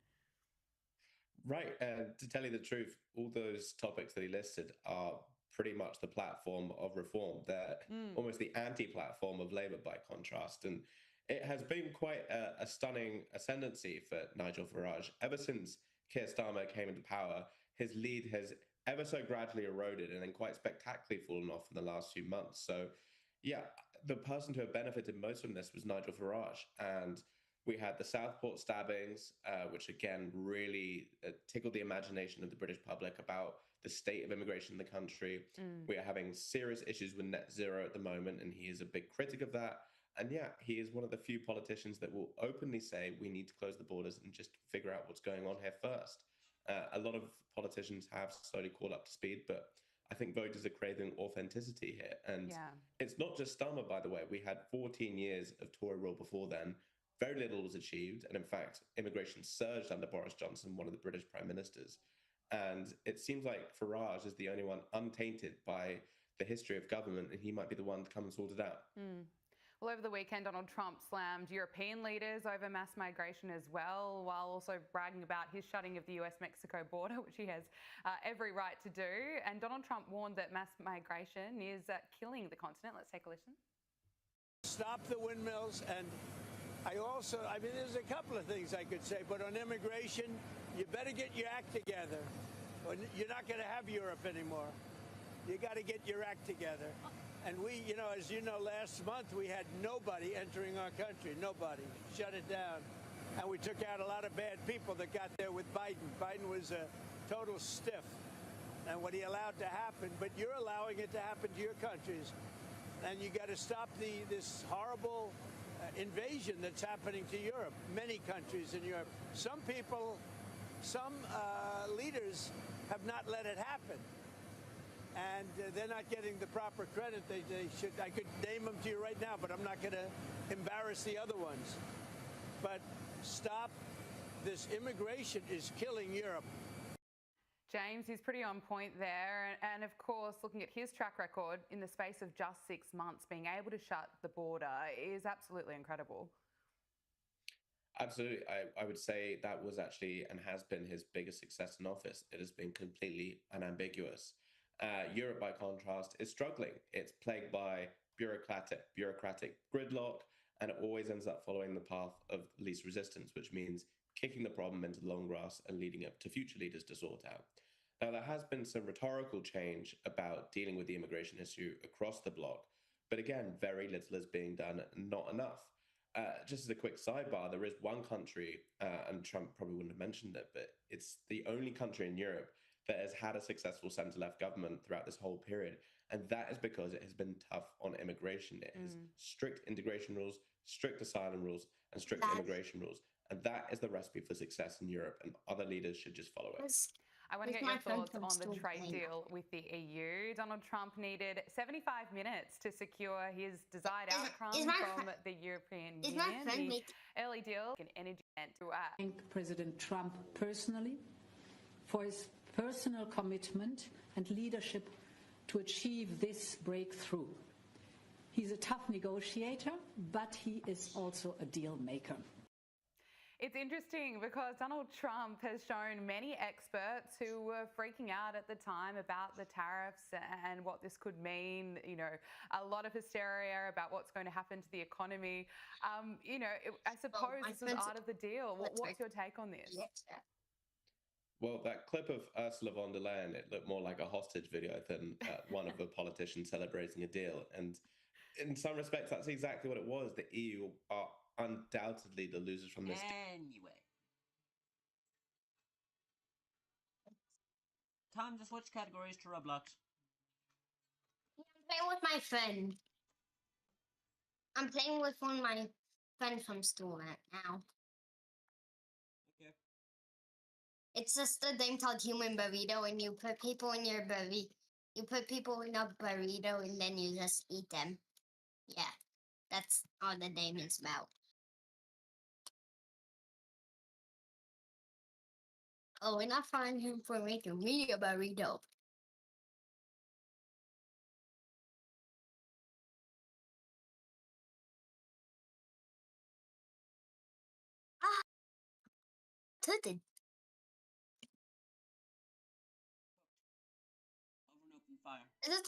Right. And to tell you the truth, all those topics that he listed are pretty much the platform of reform. They're almost the anti-platform of Labour by contrast. And it has been quite a stunning ascendancy for Nigel Farage. Ever since Keir Starmer came into power, his lead has ever so gradually eroded and then quite spectacularly fallen off in the last few months. So, yeah, the person to have benefited most from this was Nigel Farage. And we had the Southport stabbings, which again really tickled the imagination of the British public about the state of immigration in the country. We are having serious issues with net zero at the moment, and he is a big critic of that. And yeah, he is one of the few politicians that will openly say we need to close the borders and just figure out what's going on here first. A lot of politicians have slowly caught up to speed, but I think voters are craving authenticity here. And it's not just Starmer, by the way. We had 14 years of Tory rule before then. Very little was achieved. And in fact, immigration surged under Boris Johnson, one of the British prime ministers. And it seems like Farage is the only one untainted by the history of government, and he might be the one to come and sort it out. Well, over the weekend, Donald Trump slammed European leaders over mass migration as well, while also bragging about his shutting of the US-Mexico border, which he has every right to do. And Donald Trump warned that mass migration is killing the continent. Let's take a listen. Stop the windmills. And I mean, there's a couple of things I could say, but on immigration, you better get your act together. You're not going to have Europe anymore. You got to get your act together. And we, as you know, last month we had nobody entering our country, nobody. Shut it down. And we took out a lot of bad people that got there with Biden. Biden was a total stiff. And what he allowed to happen, but you're allowing it to happen to your countries. And you got to stop this horrible invasion that's happening to Europe, many countries in Europe. Some people, some leaders have not let it happen. And they're not getting the proper credit they should. I could name them to you right now, but I'm not going to embarrass the other ones. But stop. This immigration is killing Europe. James, he's pretty on point there. And of course, looking at his track record in the space of just 6 months, being able to shut the border is absolutely incredible. Absolutely. I would say that was actually and has been his biggest success in office. It has been completely unambiguous. Europe, by contrast, is struggling. It's plagued by bureaucratic gridlock, and it always ends up following the path of least resistance, which means kicking the problem into the long grass and leading up to future leaders to sort out. Now, there has been some rhetorical change about dealing with the immigration issue across the bloc, but again, very little is being done, not enough. Just as a quick sidebar, there is one country, and Trump probably wouldn't have mentioned it, but it's the only country in Europe that has had a successful centre-left government throughout this whole period. And that is because it has been tough on immigration. It has strict integration rules, strict asylum rules, and strict immigration rules. And that is the recipe for success in Europe, and other leaders should just follow it. I want to get your thoughts on the trade deal with the EU. Donald Trump needed 75 minutes to secure his desired outcome from the European Union. The early deal, an energy to thank President Trump personally for his personal commitment and leadership to achieve this breakthrough. He's a tough negotiator, but he is also a deal maker. It's interesting because Donald Trump has shown many experts who were freaking out at the time about the tariffs and what this could mean. A lot of hysteria about what's going to happen to the economy. I suppose this was part of the deal. What's your take on this? Well, that clip of Ursula von der Leyen, it looked more like a hostage video than one of the politicians celebrating a deal. And in some respects, that's exactly what it was. The EU are undoubtedly the losers from this. Anyway. Time to switch categories to Roblox. I'm playing with my friend. I'm playing with one of my friends from school right now. Okay. It's just a game called Human Burrito, and you put people in your burrito. You put people in a burrito, and then you just eat them. Yeah, that's all the game is about. Oh, and I find him for making me a burrito. Ah, tilted. I just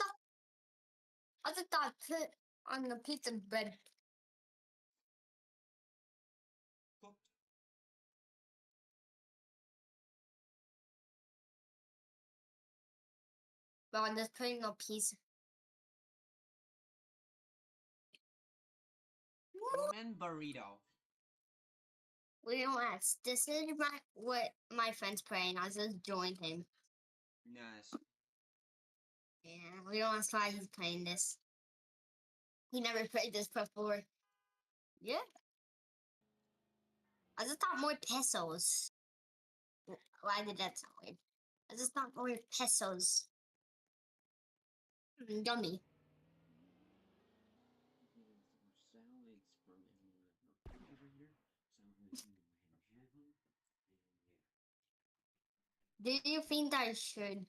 thought put on the piece of bread. But I'm just putting a piece. Human burrito. We don't ask. This is what my friend's playing. I just joined him. Nice. Yeah, we don't ask why he's playing this. He never played this before. Yeah. I just thought more pesos. Why did that sound weird? I just thought more pesos. Yummy. Do you think I should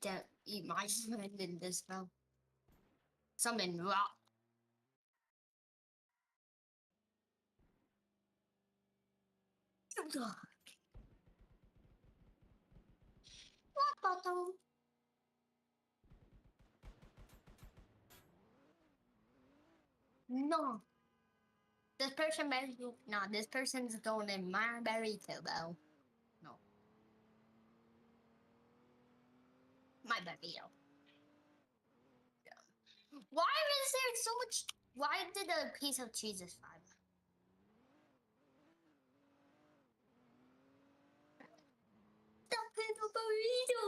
eat my friend in this film? Summon rock. What bottle? No. This person better no, this person's going in my burrito though. No. My burrito. Why is there so much? Why did a piece of cheese is 5? Stop in the burrito,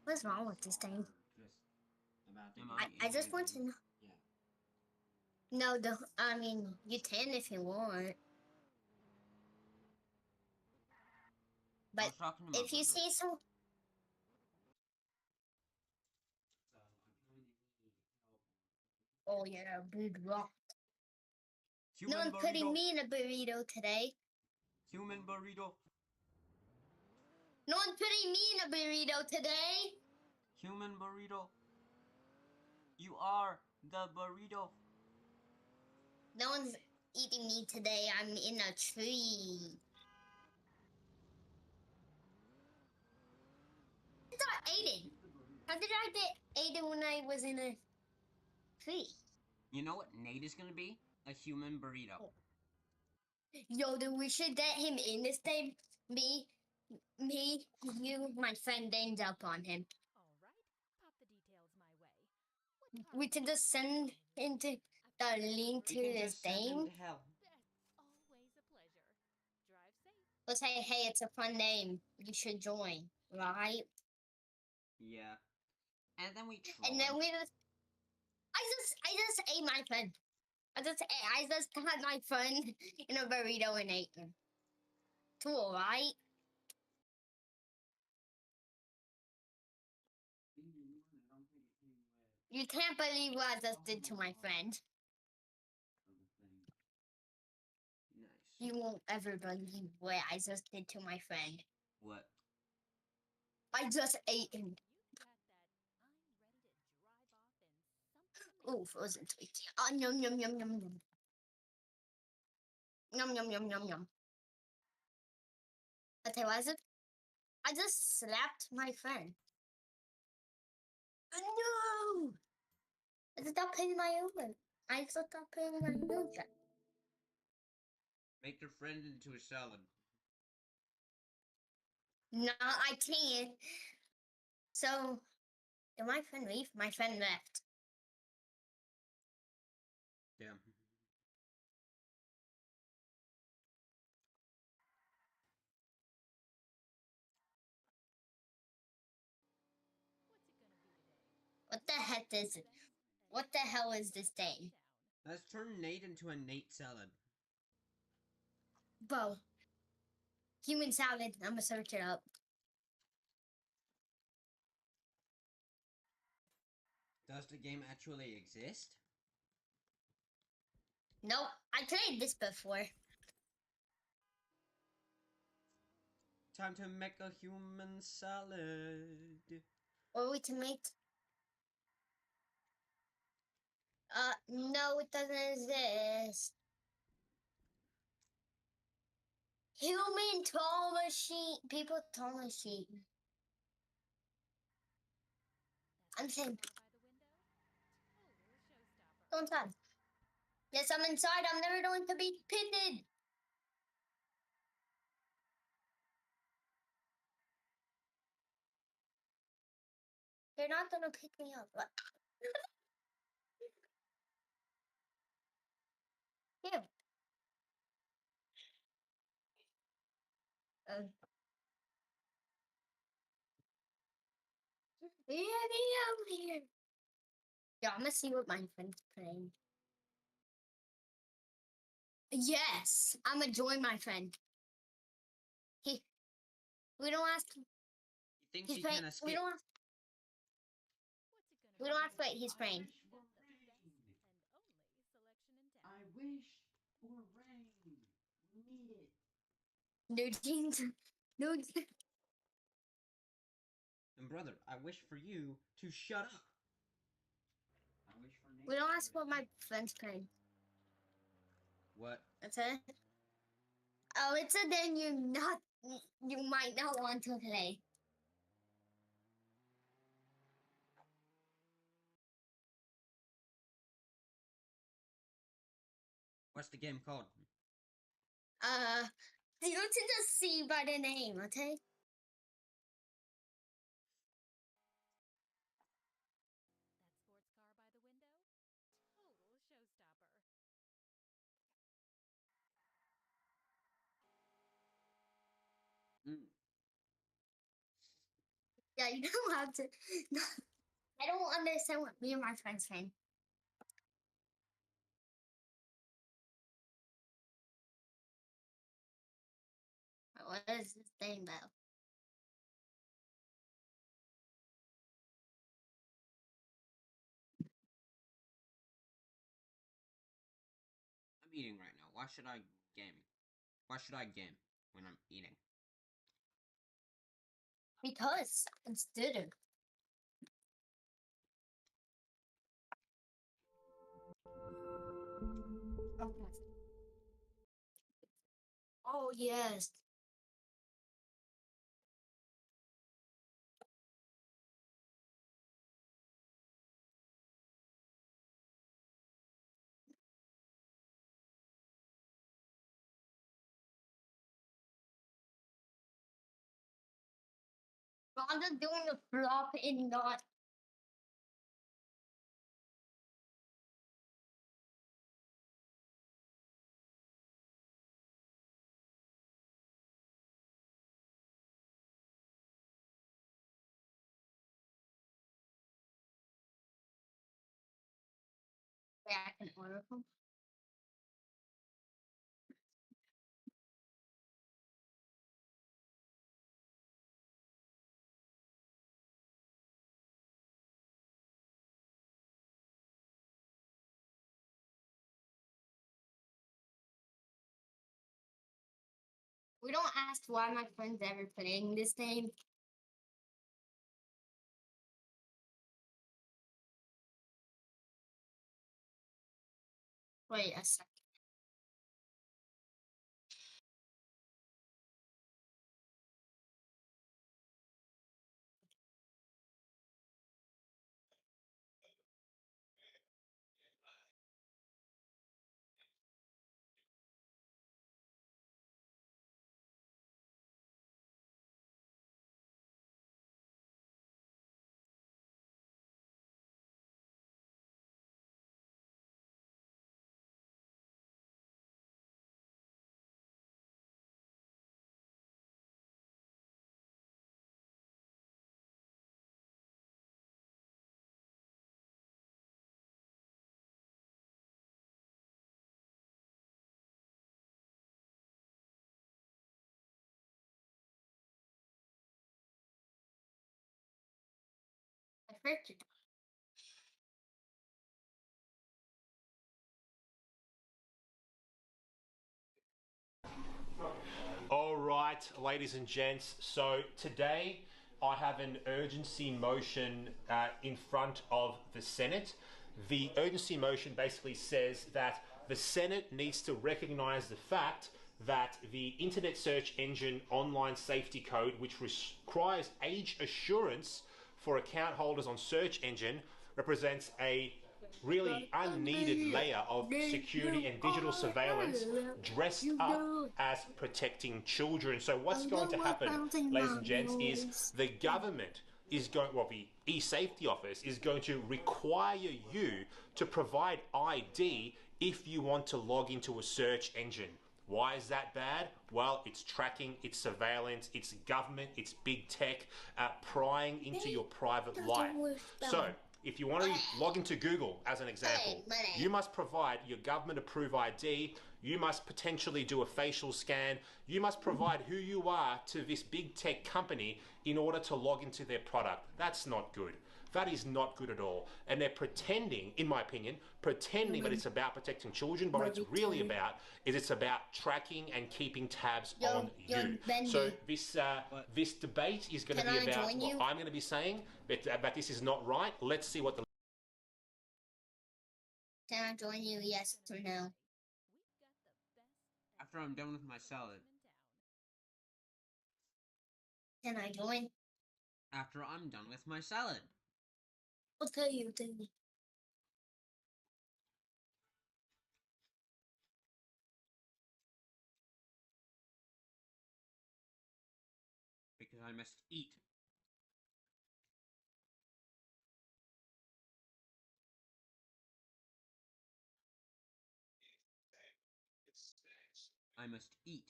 What's wrong with this thing? I just want to know. No, I mean, you can if you want. But if you see some... Oh yeah, big rock. No one's putting me in a burrito today. Human burrito. No one's putting me in a burrito today. Human burrito. You are the burrito. No one's eating me today. I'm in a tree. I thought Aiden. How did I get Aiden when I was in a tree? You know what Nate is gonna be? A human burrito. Yo, then we should get him in this thing. Me, you, my friend Dane's up on him. We can just send into the link to his thing. Let's say, hey, it's a fun name. You should join, right? Yeah. And then we try. And then we just... I just ate my friend. I just had my friend in a burrito and ate him. Cool, right? You can't believe what I just did to my friend. Nice. You won't ever believe what I just did to my friend. What? I just ate him. Ooh, frozen Twinkie. Oh, yum, yum, yum, yum, yum. Yum, yum, yum, yum, yum. Okay, what is it? I just slapped my friend. No! I just stopped paying my Uber. I just stopped paying my Uber. Make your friend into a salad. No, I can't. So, did my friend leave? My friend left. Damn. What the heck is it? What the hell is this thing? Let's turn Nate into a Nate salad. Bro. Human salad. I'm gonna search it up. Does the game actually exist? Nope. I played this before. Time to make a human salad. Or we can make... no, it doesn't exist. Human toll machine. People toll machine. I'm saying. Go inside. Yes, I'm inside. I'm never going to be pinned. They're not gonna pick me up. What? Here. Yeah, over here. Yeah, I'm gonna see what my friend's playing. Yes, I'm gonna join my friend. We don't ask. You think He's she praying. can escape? We don't ask. Wait, he's praying. I wish for rain. We need it. No jeans. No. And brother, I wish for you to shut up. I wish for We don't ask what my friend's praying. What? That's it. Oh, it's a then you might not want to play. What's the game called? You have to just see by the name, okay? Yeah, you don't have to. No, I don't understand what me and my friends saying. What is this thing about? I'm eating right now. Why should I game? Why should I game when I'm eating? Because it's dinner. Okay. Oh yes. Rhonda doing a flop and not. Wait, I can order them. We don't ask why my friend's ever playing this game. Wait a second. I hurt you. All right, ladies and gents, so today I have an urgency motion in front of the Senate. The urgency motion basically says that the Senate needs to recognize the fact that the Internet Search Engine Online Safety Code, which requires age assurance for account holders on search engine represents a really unneeded layer of security and digital surveillance dressed up as protecting children. So what's going to happen, ladies and gents, is the government is going, well, the eSafety Office is going to require you to provide ID if you want to log into a search engine. Why is that bad? Well, it's tracking, it's surveillance, it's government, it's big tech prying into your private life. So, if you want to log into Google, as an example, you must provide your government-approved ID, you must potentially do a facial scan, you must provide who you are to this big tech company in order to log into their product. That's not good. That is not good at all. And they're pretending, in my opinion, that it's about protecting children, but what it's really about is it's about tracking and keeping tabs on you. So this debate is going to be about what I'm going to be saying, but this is not right. Let's see what the... Can I join you, yes or no? After I'm done with my salad. Can I join? After I'm done with my salad. Okay, you then. Because I must eat. I must eat.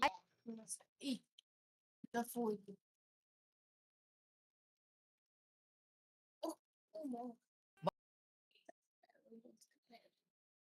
I must eat the food. No.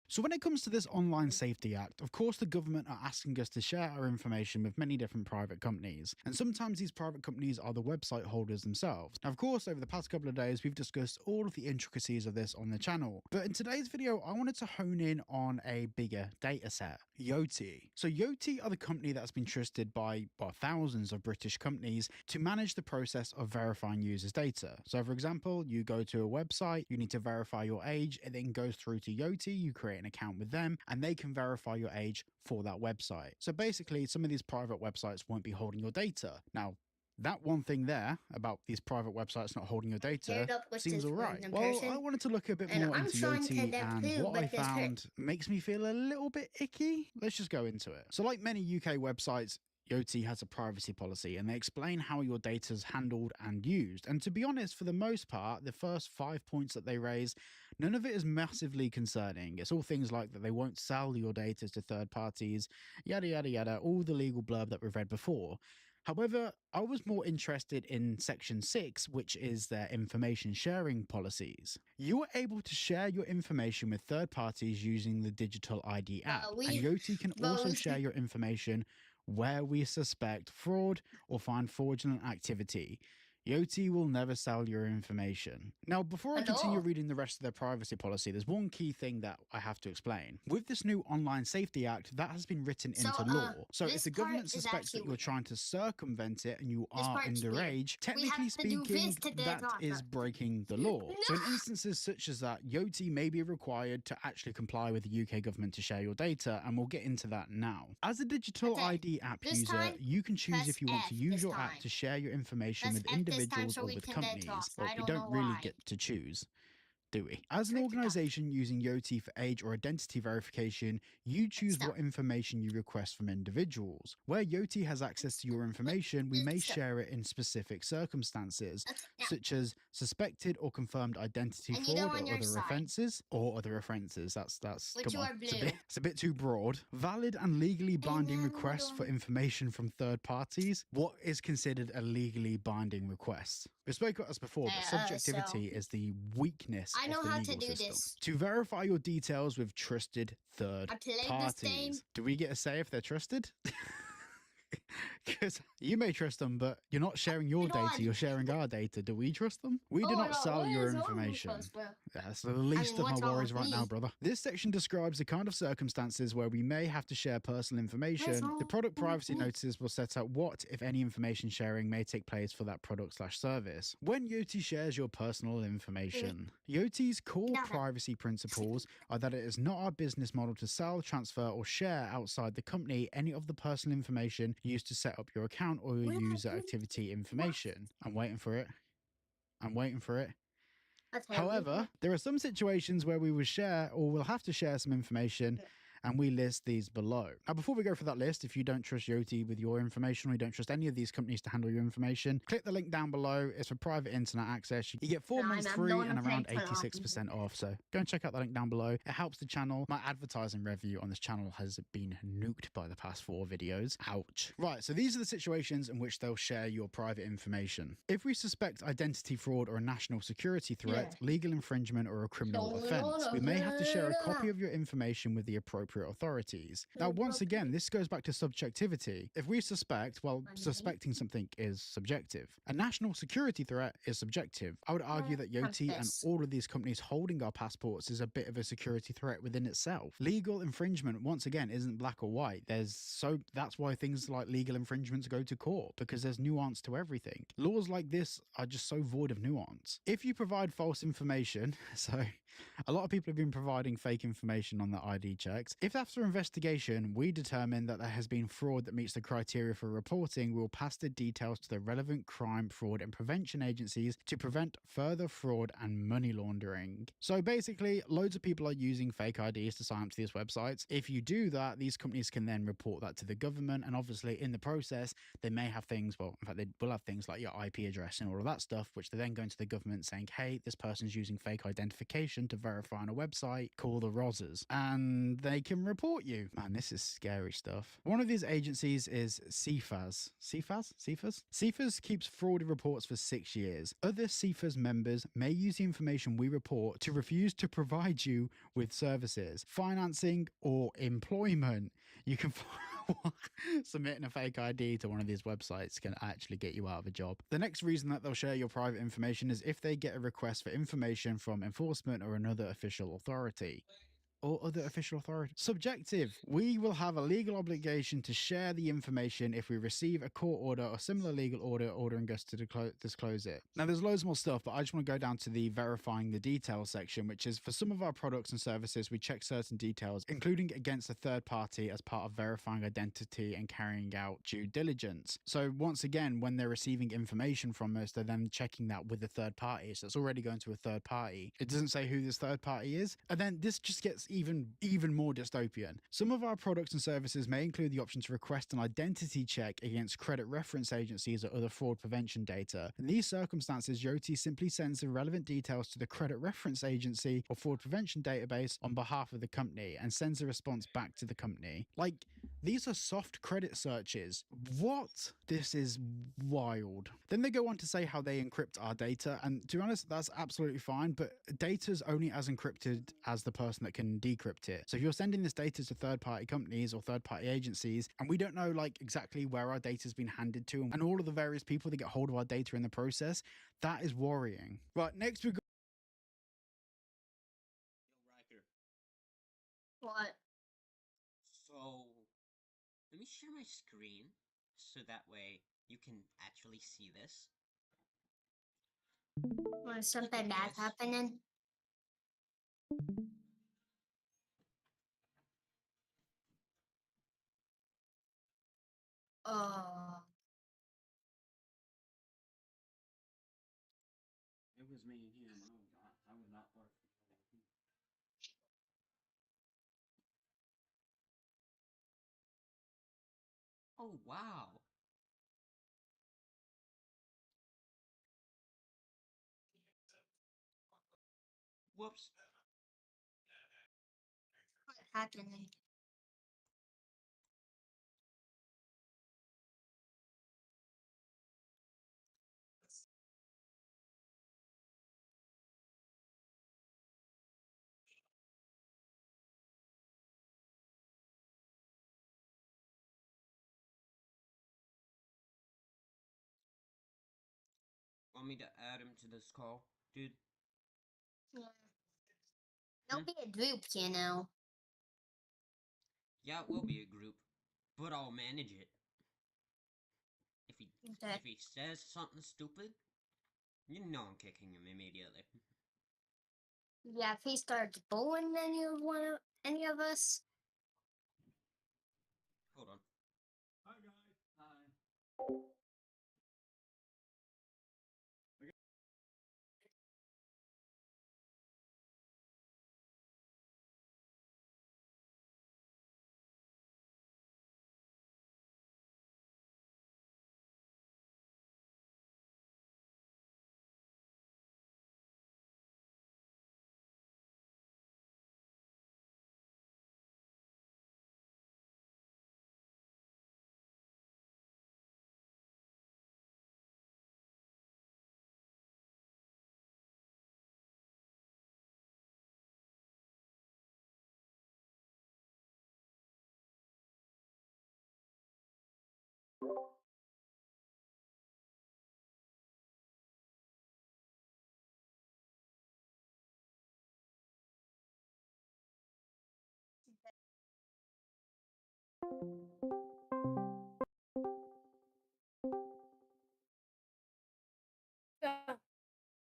So when it comes to this Online Safety Act, of course the government are asking us to share our information with many different private companies, and sometimes these private companies are the website holders themselves. Now of course over the past couple of days we've discussed all of the intricacies of this on the channel, but in today's video I wanted to hone in on a bigger data set, Yoti. So Yoti are the company that's been trusted by thousands of British companies to manage the process of verifying users' data. So for example, you go to a website, you need to verify your age, it then goes through to Yoti, you create an account with them, and they can verify your age for that website. So basically, some of these private websites won't be holding your data. Now, that one thing there about these private websites not holding your data seems all right. Well, I wanted to look a bit more into Yoti, and what I found makes me feel a little bit icky. Let's just go into it. So like many UK websites, Yoti has a privacy policy, and they explain how your data is handled and used. And to be honest, for the most part, the first 5 points that they raise, none of it is massively concerning. It's all things like that they won't sell your data to third parties, yada, yada, yada, all the legal blurb that we've read before. However, I was more interested in Section 6, which is their information sharing policies. You are able to share your information with third parties using the Digital ID app, and Yoti can also share your information where we suspect fraud or find fraudulent activity. Yoti will never sell your information. Now, before I continue reading the rest of their privacy policy, there's one key thing that I have to explain. With this new Online Safety Act, that has been written into law. So if the government suspects that you're trying to circumvent it and you are underage, technically speaking, that is breaking the law. So in instances such as that, Yoti may be required to actually comply with the UK government to share your data, and we'll get into that now. As a Digital ID app user, you can choose if you want to use your app to share your information with individuals or with companies, but we don't really get to choose, do we? As an organization using Yoti for age or identity verification, you choose what information you request from individuals. Where Yoti has access to your information, we may share it in specific circumstances, such as suspected or confirmed identity fraud or other offences. That's come on. It's a bit too broad. Valid and legally binding requests for information from third parties. What is considered a legally binding request? We spoke about this before, but subjectivity is the weakness I know of the how legal to do system. this. To verify your details with trusted third parties. Do we get a say if they're trusted? Because you may trust them, but you're not sharing your data, you're sharing our data. Do we trust them? We do not sell your information. That's the least of my worries right now, brother. This section describes the kind of circumstances where we may have to share personal information. The product privacy notices will set out what, if any, information sharing may take place for that product/service. When Yoti shares your personal information, Yoti's core privacy principles are that it is not our business model to sell, transfer, or share outside the company any of the personal information used used to set up your account or your user activity information. I'm waiting for it. I'm waiting for it. However, there are some situations where we will share or will have to share some information, and we list these below. Now, before we go for that list, if you don't trust Yoti with your information or you don't trust any of these companies to handle your information, click the link down below. It's for private internet access. You get 4 months free and around 86% off. So go and check out the link down below. It helps the channel. My advertising revenue on this channel has been nuked by the past 4 videos. Ouch. Right, so these are the situations in which they'll share your private information. If we suspect identity fraud or a national security threat, legal infringement, or a criminal offense, we may have to share a copy of your information with the appropriate authorities. Now, once again, this goes back to subjectivity. If we suspect, well, suspecting something is subjective. A national security threat is subjective. I would argue that Yoti and all of these companies holding our passports is a bit of a security threat within itself. Legal infringement, once again, isn't black or white. That's why things like legal infringements go to court, because there's nuance to everything. Laws like this are just so void of nuance. If you provide false information, so a lot of people have been providing fake information on the ID checks. If after investigation we determine that there has been fraud that meets the criteria for reporting, we will pass the details to the relevant crime, fraud and prevention agencies to prevent further fraud and money laundering. So basically, loads of people are using fake IDs to sign up to these websites. If you do that, these companies can then report that to the government, and obviously in the process they may have things, well, in fact they will have things like your IP address and all of that stuff, which they then go into the government saying, hey, this person's using fake identification to verify on a website, call the Rozzers, and they can report you. Man, this is scary stuff. One of these agencies is CFAS. CFAS keeps fraud reports for 6 years. Other CFAS members may use the information we report to refuse to provide you with services, financing, or employment. You can submitting a fake ID to one of these websites can actually get you out of a job. The next reason that they'll share your private information is if they get a request for information from enforcement or another official authority. Or other official authority. Subjective. We will have a legal obligation to share the information if we receive a court order or similar legal order ordering us to disclose it. Now, there's loads more stuff, but I just want to go down to the verifying the details section, which is for some of our products and services, we check certain details, including against a third party as part of verifying identity and carrying out due diligence. So once again, when they're receiving information from us, they're then checking that with the third party. So it's already going to a third party. It doesn't say who this third party is. And then this just gets even more dystopian. Some of our products and services may include the option to request an identity check against credit reference agencies or other fraud prevention data. In these circumstances, Yoti simply sends the relevant details to the credit reference agency or fraud prevention database on behalf of the company and sends a response back to the company. Like, these are soft credit searches. What? This is wild. Then they go on to say how they encrypt our data, and to be honest, that's absolutely fine, but data's only as encrypted as the person that can decrypt it. So if you're sending this data to third-party companies or third-party agencies, and we don't know like exactly where our data's been handed to and all of the various people that get hold of our data in the process, that is worrying. Right, next we go. What? So, let me share my screen so that way you can actually see this. Well, something bad happening? Oh. It was me and him. I would not work for you. Oh, wow. Whoops. What happening? Want me to add him to this call, dude? Yeah. There'll be a group, you know. Yeah, it will be a group, but I'll manage it. If he says something stupid, you know I'm kicking him immediately. Yeah, if he starts bullying any of us. Hold on. Hi guys. Hi.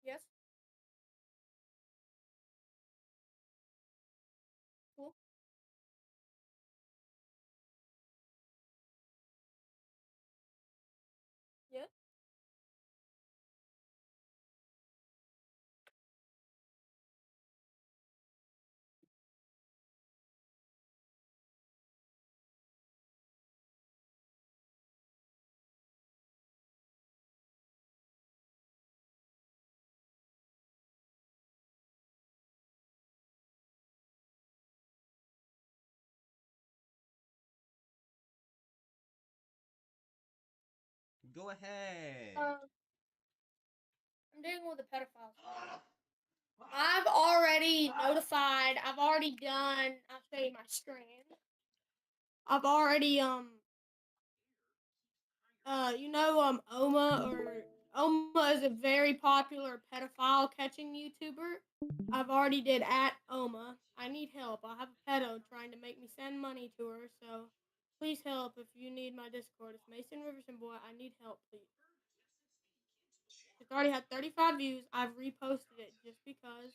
Yes. Cool. Yeah. Go ahead. I'm dealing with a pedophile. I've already notified. I've already done. I'll show you my screen. I've already Oma is a very popular pedophile catching YouTuber. I've already did at Oma. I need help. I have a pedo trying to make me send money to her, so please help if you need my Discord. It's Mason Riverson Boy. I need help, please. It's already had 35 views. I've reposted it just because.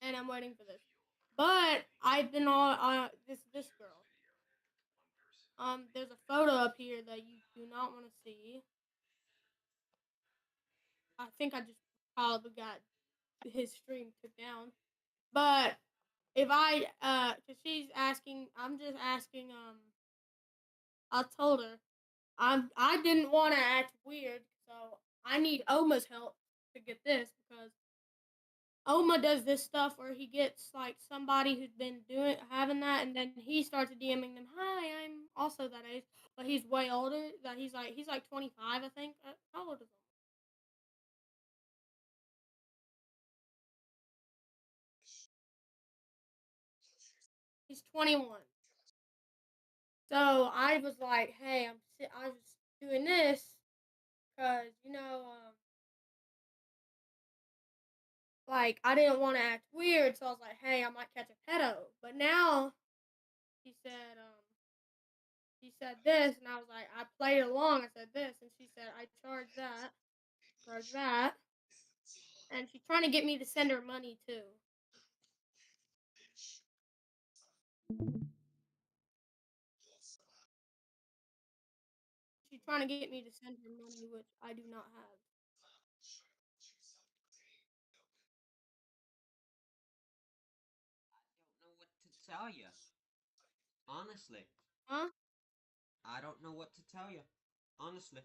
And I'm waiting for this. But I've been on this girl. There's a photo up here that you do not want to see. I think I just probably got his stream took down. But if cause she's asking, I'm just asking. I told her, I didn't want to act weird, so I need Oma's help to get this because Oma does this stuff where he gets like somebody who's been having that, and then he starts DMing them. Hi, I'm also that age, but he's way older. That he's like 25, I think. How old is he? He's 21. So I was like, hey, I was doing this because like I didn't want to act weird, so I was like, hey, I might catch a pedo. But now he said this, and I was like, I played along. I said this, and she said, I charge that, and she's trying to get me to send her money too. She's trying to get me to send her money, which I do not have. To tell you. Honestly. Huh? I don't know what to tell you. Honestly.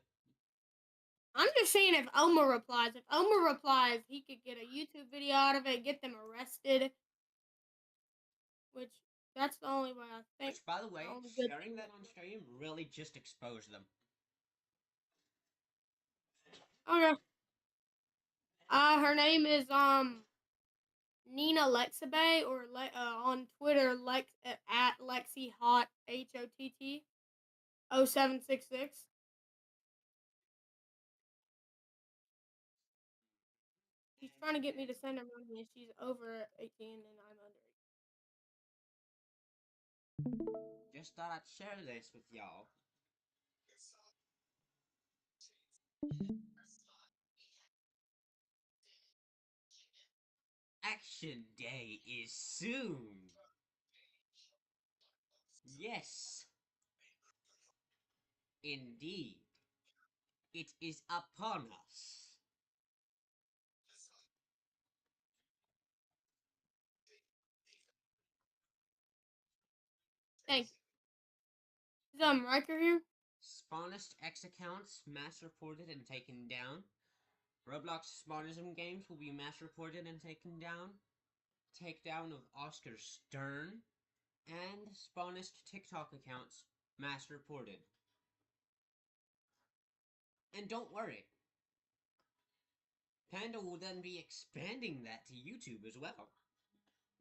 I'm just saying if Oma replies. If Oma replies, he could get a YouTube video out of it, get them arrested. Which, that's the only way I think. Which, by the way, sharing that on stream really just exposed them. Okay. Her name is, Nina Lexabe, or on Twitter, at Lexi Hot, HOTT, 0766. She's trying to get me to send her money, and she's over 18, and I'm under 18. Just thought I'd share this with y'all. Action Day is soon. Yes. Indeed. It is upon us. Thank you. Is Riker here? Spawnist X accounts mass reported and taken down. Roblox Spawnism games will be mass reported and taken down. Takedown of Oscar Stern. And Spawnist TikTok accounts mass reported. And don't worry, Panda will then be expanding that to YouTube as well.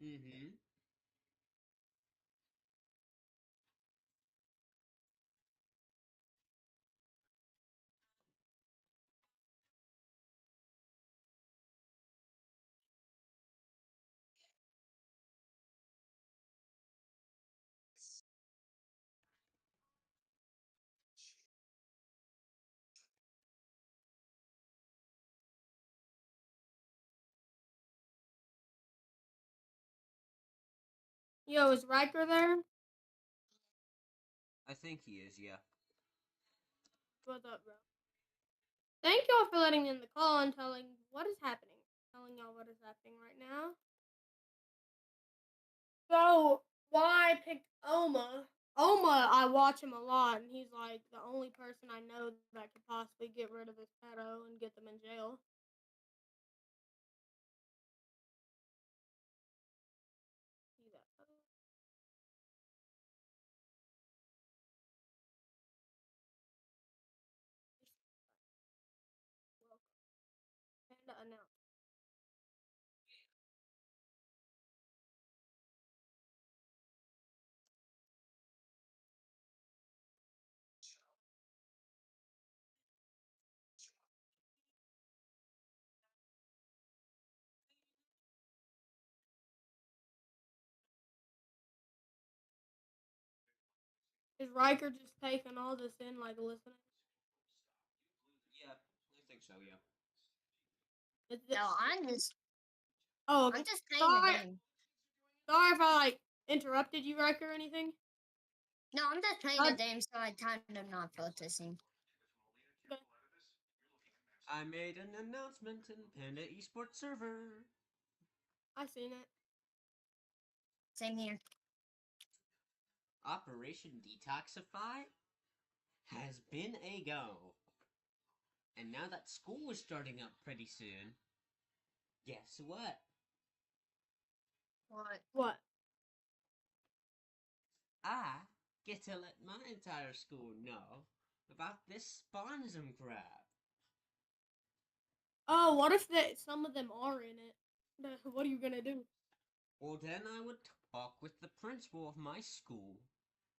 Mm-hmm. Yo, is Riker there? I think he is, yeah. What's up, bro? Thank y'all for letting me in the call and telling what is happening. Telling y'all what is happening right now. So, why I picked Oma? Oma, I watch him a lot, and he's like the only person I know that could possibly get rid of this pedo and get them in jail. See that pedo? Panda announced. Is Riker just taking all this in, like listening? Yeah, I think so, yeah. No, I'm just. Oh, okay. I'm just playing the game. Sorry if I like interrupted you, Riker, or anything. No, I'm just playing the game, so I kind of not focusing. I made an announcement in Panda Esports server. I seen it. Same here. Operation Detoxify has been a go. And now that school is starting up pretty soon, guess what? What? I get to let my entire school know about this Spanism crap. Oh, what if some of them are in it? What are you gonna do? Well, then I would talk with the principal of my school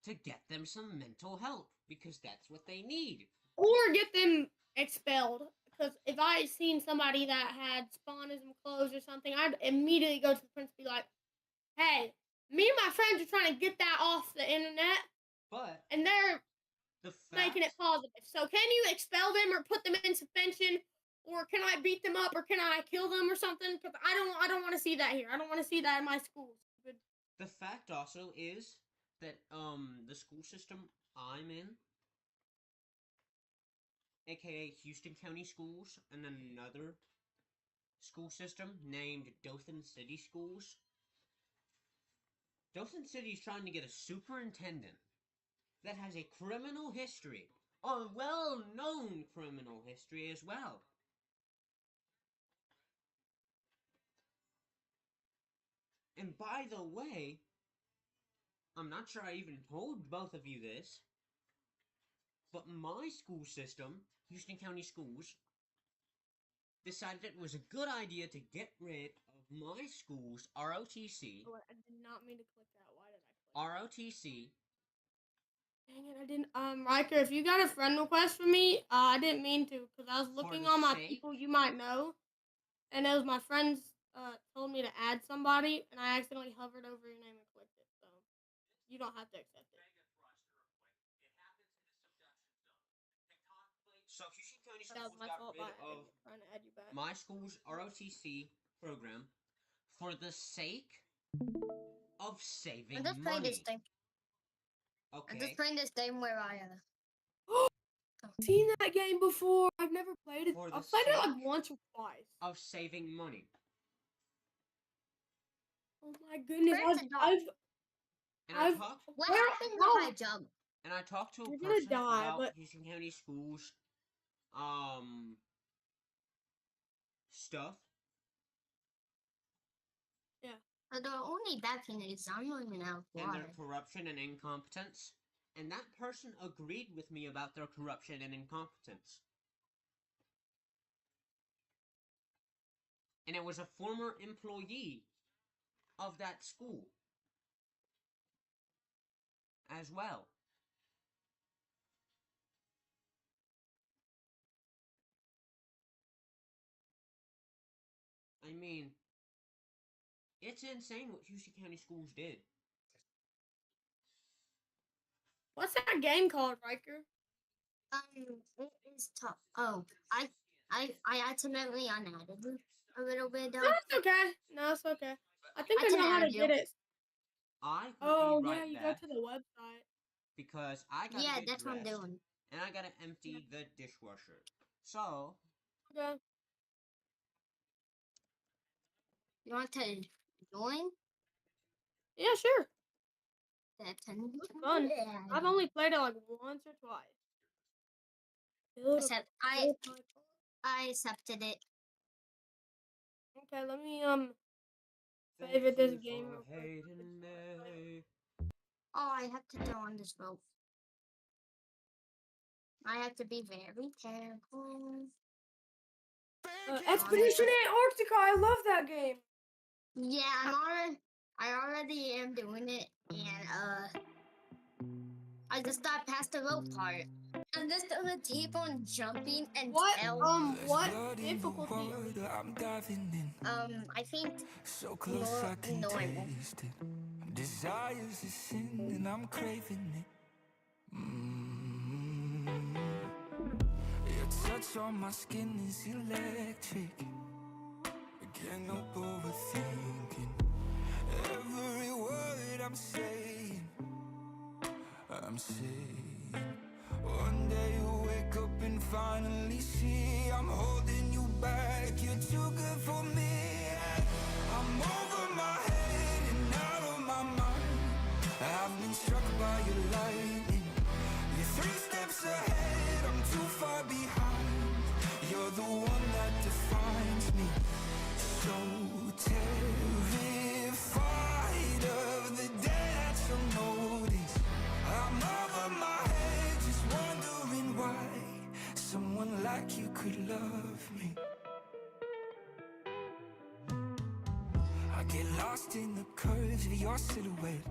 to get them some mental help, because that's what they need. Or get them expelled. Because if I seen somebody that had Spanism clothes or something, I'd immediately go to the principal and be like, hey, me and my friends are trying to get that off the internet. But and they're making it positive. So can you expel them or put them in suspension? Or can I beat them up, or can I kill them or something? Because I don't want to see that here. I don't want to see that in my school. The fact also is that the school system I'm in, aka Houston County Schools, and then another school system named Dothan City Schools. Dothan City is trying to get a superintendent that has a criminal history, a well-known criminal history as well. And by the way, I'm not sure I even told both of you this, but my school system, Houston County Schools, decided it was a good idea to get rid of my school's ROTC. Oh, I did not mean to click that. Why did I click ROTC. Dang it, I didn't. Riker, if you got a friend request for me, I didn't mean to, because I was looking on my people you might know, and it was my friends told me to add somebody, and I accidentally hovered over your name and clicked it, so you don't have to accept it. So Houston County Schools got rid of my school's ROTC program for the sake of saving I'm just playing money. this thing. Okay. I'm just playing this game where I seen that game before. I've never played it. For the I've played it like sake once or twice. of saving money. Oh my goodness! Where's the dog? And I talked. What Where- happened no. to my jump? And I talked to a You're gonna person die, about but- Houston County Schools, stuff. The only bad thing is I'm running out of And water. their corruption and incompetence. And that person agreed with me about their corruption and incompetence. And it was a former employee of that school as well. I mean, it's insane what Houston County Schools did. What's that game called, Riker? It is tough. Oh, I accidentally unadded a little bit. No, it's okay. No, it's okay. I think I know how to add you. get it. I will Oh, be yeah, right you go back to the website. because I gotta Yeah, get that's what I'm dressed, doing. and I gotta empty the dishwasher. So, Okay. You want to join? Yeah, sure. That's Fun. I've only played it like once or twice. Except I accepted it. Okay, let me save it this game real quick. hating me. Oh, I have to go on this rope. I have to be very careful. Expedition Antarctica. I love that game. Yeah, I already am doing it, and I just got past the rope part. I'm just gonna keep on jumping and What difficulty? I think So close I can normal. taste it. Desire's a sin and I'm craving it. Your touch on my skin is electric. I can't help overthinking every word I'm saying. One day you wake up and finally see I'm holding you back. You're too good for me. I'm over my head and out of my mind. I've been struck by your lightning. You're 3 steps ahead, I'm too far behind. You're the one that defines me. So terrified of the day that you'll notice I'm over my head, just wondering why someone like you could love me. I get lost in the curves of your silhouette.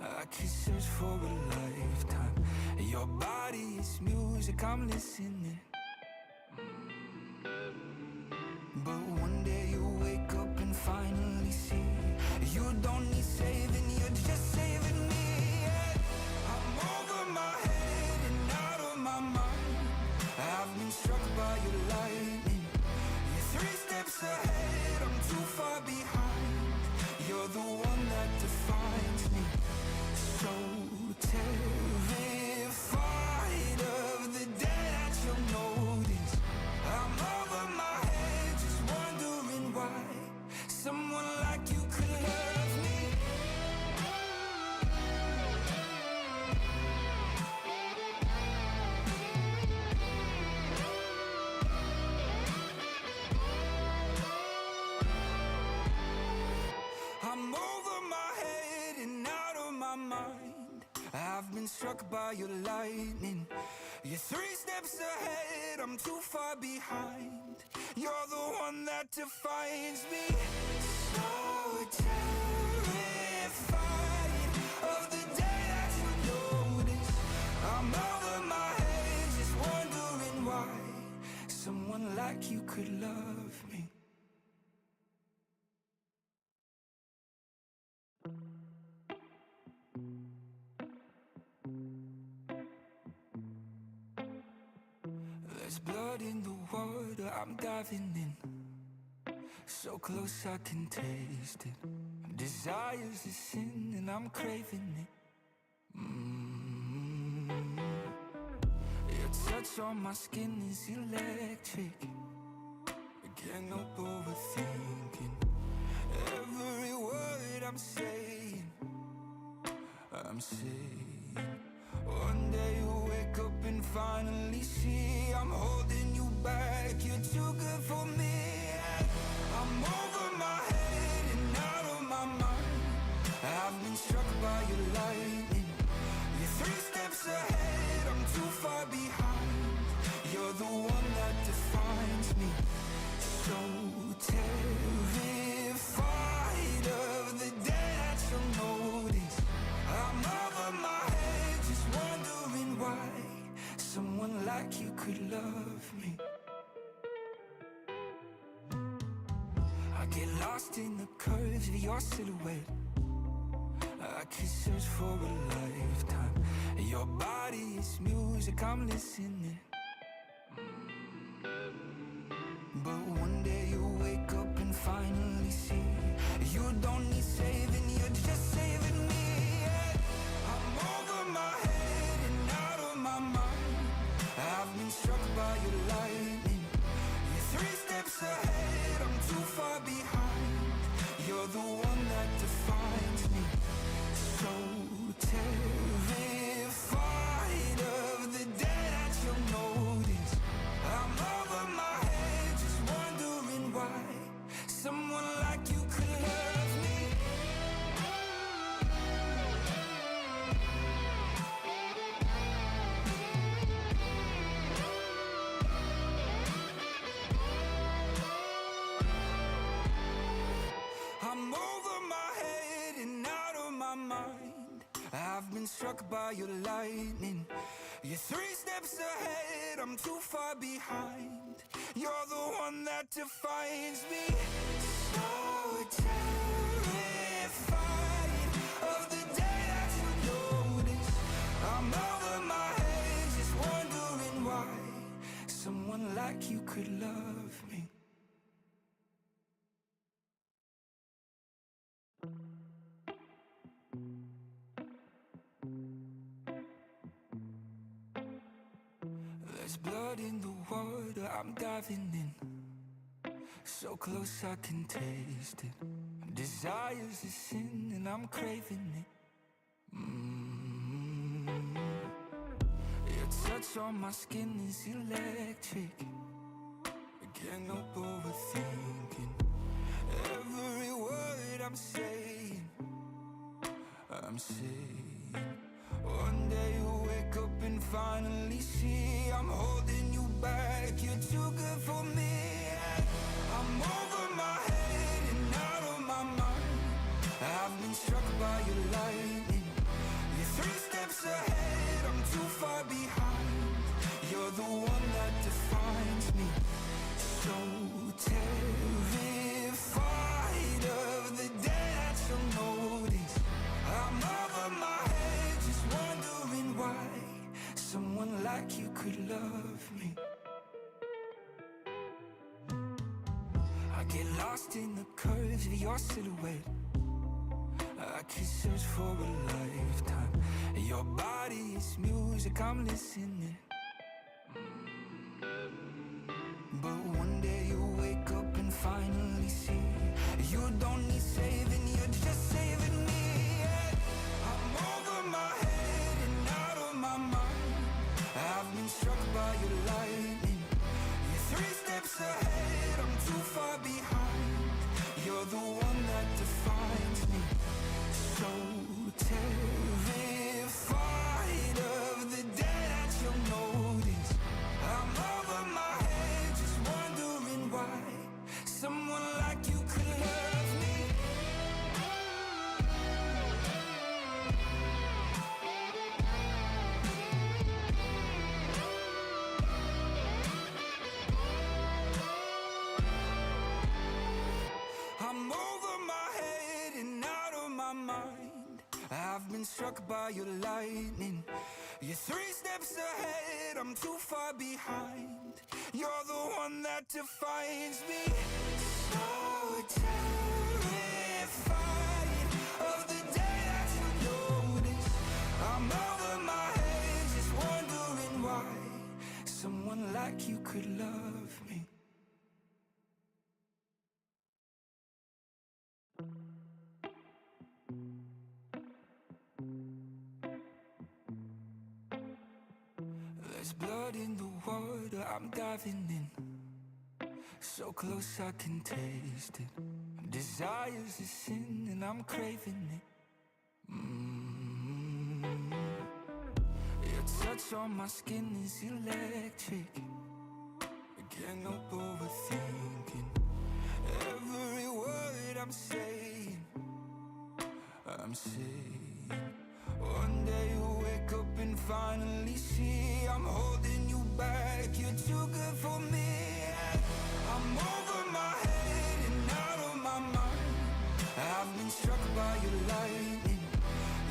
I could search for a lifetime. Your body is music, I'm listening. But one day you wake up and finally see you don't need saving, you're just saving me. I'm over my head and out of my mind. I've been struck by your lightning. You're 3 steps ahead, I'm too far behind. You're the one that defines me. So terrified of the day that you'll notice I'm over my head, just wondering why someone like you could love me. I'm over my head and out of my mind. I've been struck by your lightning. You're 3 steps ahead, I'm too far behind. You're the one that defines me. So terrified of the day that you notice I'm over my head, just wondering why someone like you could love me. There's blood in the water, I'm diving in. So close I can taste it. Desire's a sin and I'm craving it. touch on my skin is electric. I can't help overthinking every word I'm saying. One day you wake up and finally see I'm holding you back. You're too good for me. I'm over my head and out of my mind. I've been struck by your lightning. You're 3 steps ahead, I'm too far behind. You're the one that defines me. So terrified of the day that you'll notice I'm over my head, just wondering why someone like you could love me. I get lost in the curves of your silhouette. I could search for a lifetime. Your body is music, I'm listening. But one day you wake up and finally see you don't need saving, you're just saving me. I'm over my head and out of my mind. I've been struck by your lightning. You're 3 steps ahead, I'm too far behind. You're the one that defines me. So terrified of the day that you'll notice I'm over my head, just wondering why someone like you could love me. I'm over my head and out of my mind. I've been struck by your lightning. You're 3 steps ahead, I'm too far behind. You're the one that defines me. So terrified of the day that you notice I'm over my head, just wondering why someone like you could love me. There's blood in the water, I'm diving in. So close I can taste it. Desire's a sin and I'm craving it. Your touch on my skin is electric. I can't help overthinking every word I'm saying. One day you wake up and finally see I'm holding you back. You're too good for me. I'm over my head and out of my mind. I've been struck by your lightning. You're 3 steps ahead, I'm too far behind. You're the one that defines me. So terrified of the day that you'll notice I'm over my head, just wondering why someone like you could love me. I get lost in the curves of your silhouette. I could search for a lifetime. Your body is music, I'm listening. But one day you wake up and finally see you don't need saving, you're just saving me. I'm over my head and out of my mind. I've been struck by your lightning. You're 3 steps ahead, I'm too far behind. You're the one that defines me. So terrified of the day that you'll notice I'm over my head, just wondering why someone like you could love me. I'm over my head and out of my mind. I've been struck by your lightning. You're 3 steps ahead, I'm too far behind. You're the one that defines me. So terrified of the day that you notice I'm over my head, just wondering why like you could love me. There's blood in the water, I'm diving in. So close I can taste it. Desire's a sin and I'm craving it. Your touch on my skin is electric. I can't help overthinking every word I'm saying. One day you'll wake up and finally see I'm holding you back, you're too good for me. I'm over my head and out of my mind. I've been struck by your lightning.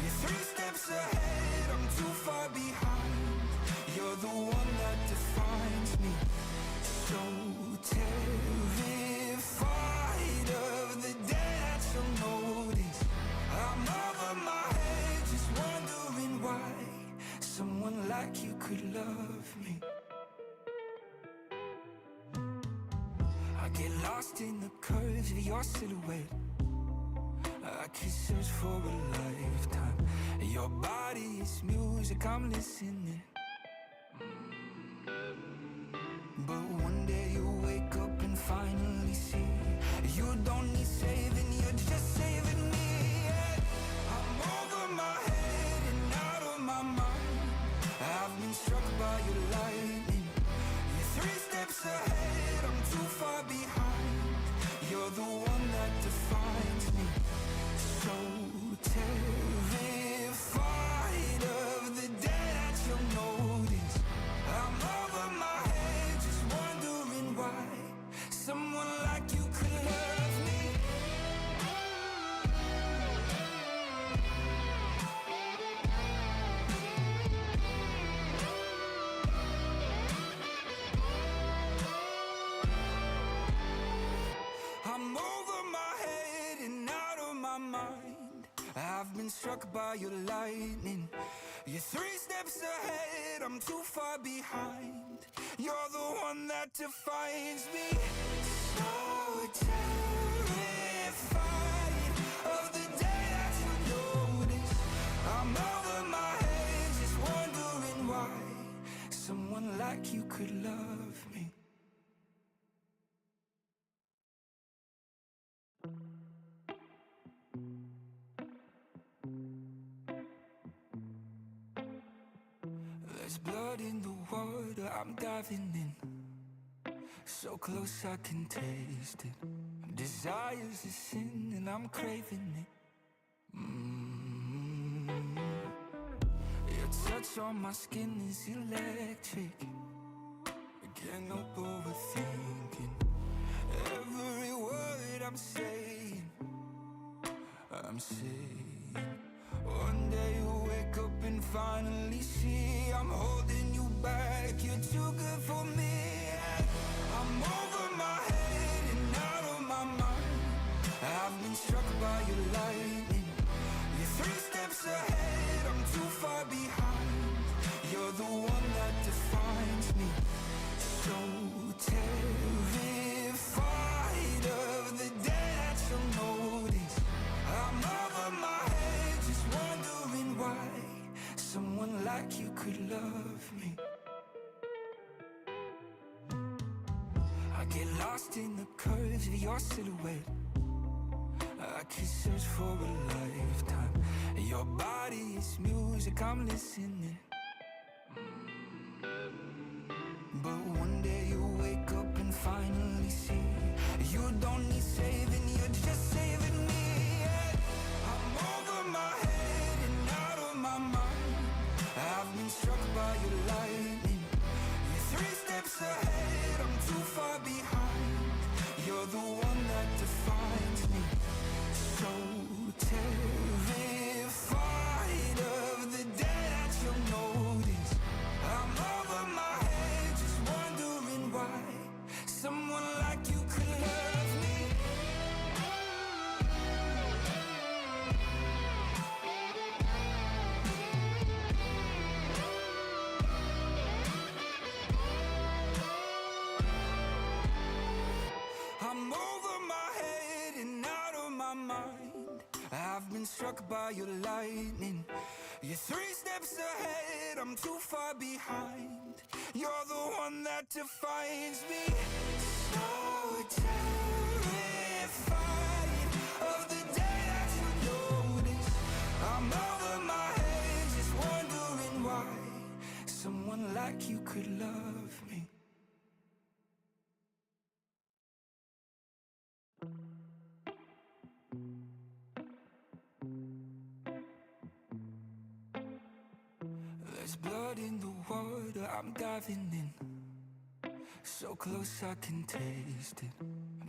You're 3 steps ahead, I'm too far behind. You're the one that defines me. So terrified of the day that you'll notice I'm over my head, just wondering why someone like you could love me. I get lost in the curves of your silhouette. I could search for a lifetime. Your body is music, I'm listening. But one day you'll wake up and finally see you don't need saving, you're just saving me. I'm over my head and out of my mind. I've been struck by your lightning. You're 3 steps ahead, I'm too far behind. You're the one that defines me. So terrified of the day that you'll notice I'm over my head, just wondering why someone like you could love me. I'm over my head and out of my mind. I've been struck by your lightning. You're 3 steps ahead, I'm too far behind. You're the one that defines me. So terrified of the day that you notice I'm over my head, just wondering why someone like you could love me. There's blood in the water, I'm diving in. So close I can taste it. Desire's a sin and I'm craving it. Your touch on my skin is electric. I can't help overthinking every word I'm saying. One day you'll wake up and finally see I'm holding you back, you're too good for me. I'm over my head and out of my mind. I've been struck by your lightning. You're 3 steps ahead, I'm too far behind. You're the one that defines me. So terrified of the day that you'll notice I'm over my head, just wondering why someone like you could love me. I get lost in the curves of your silhouette. I could search for a lifetime. Your body is music, I'm listening. But one day you'll wake up and finally see you don't need saving, you're just saving me. I'm over my head and out of my mind. I've been struck by your lightning. You're 3 steps ahead, I'm too far behind. You're the one that defines me. So terrified of the day that you'll know struck by your lightning. You're 3 steps ahead, I'm too far behind. You're the one that defines me. So terrified of the day that you notice I'm over my head, just wondering why someone like you could love me. There's blood in the water, I'm diving in. So close I can taste it.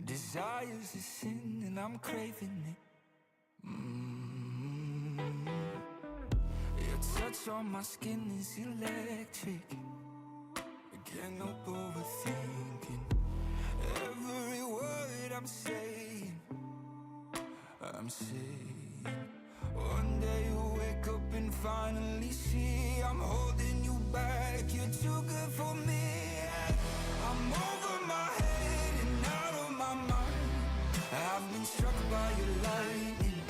Desire's a sin and I'm craving it. Your touch on my skin is electric. I can't help overthinking every word I'm saying. One day you wake up and finally see I'm holding you back. You're too good for me. I'm over my head and out of my mind. I've been struck by your lightning.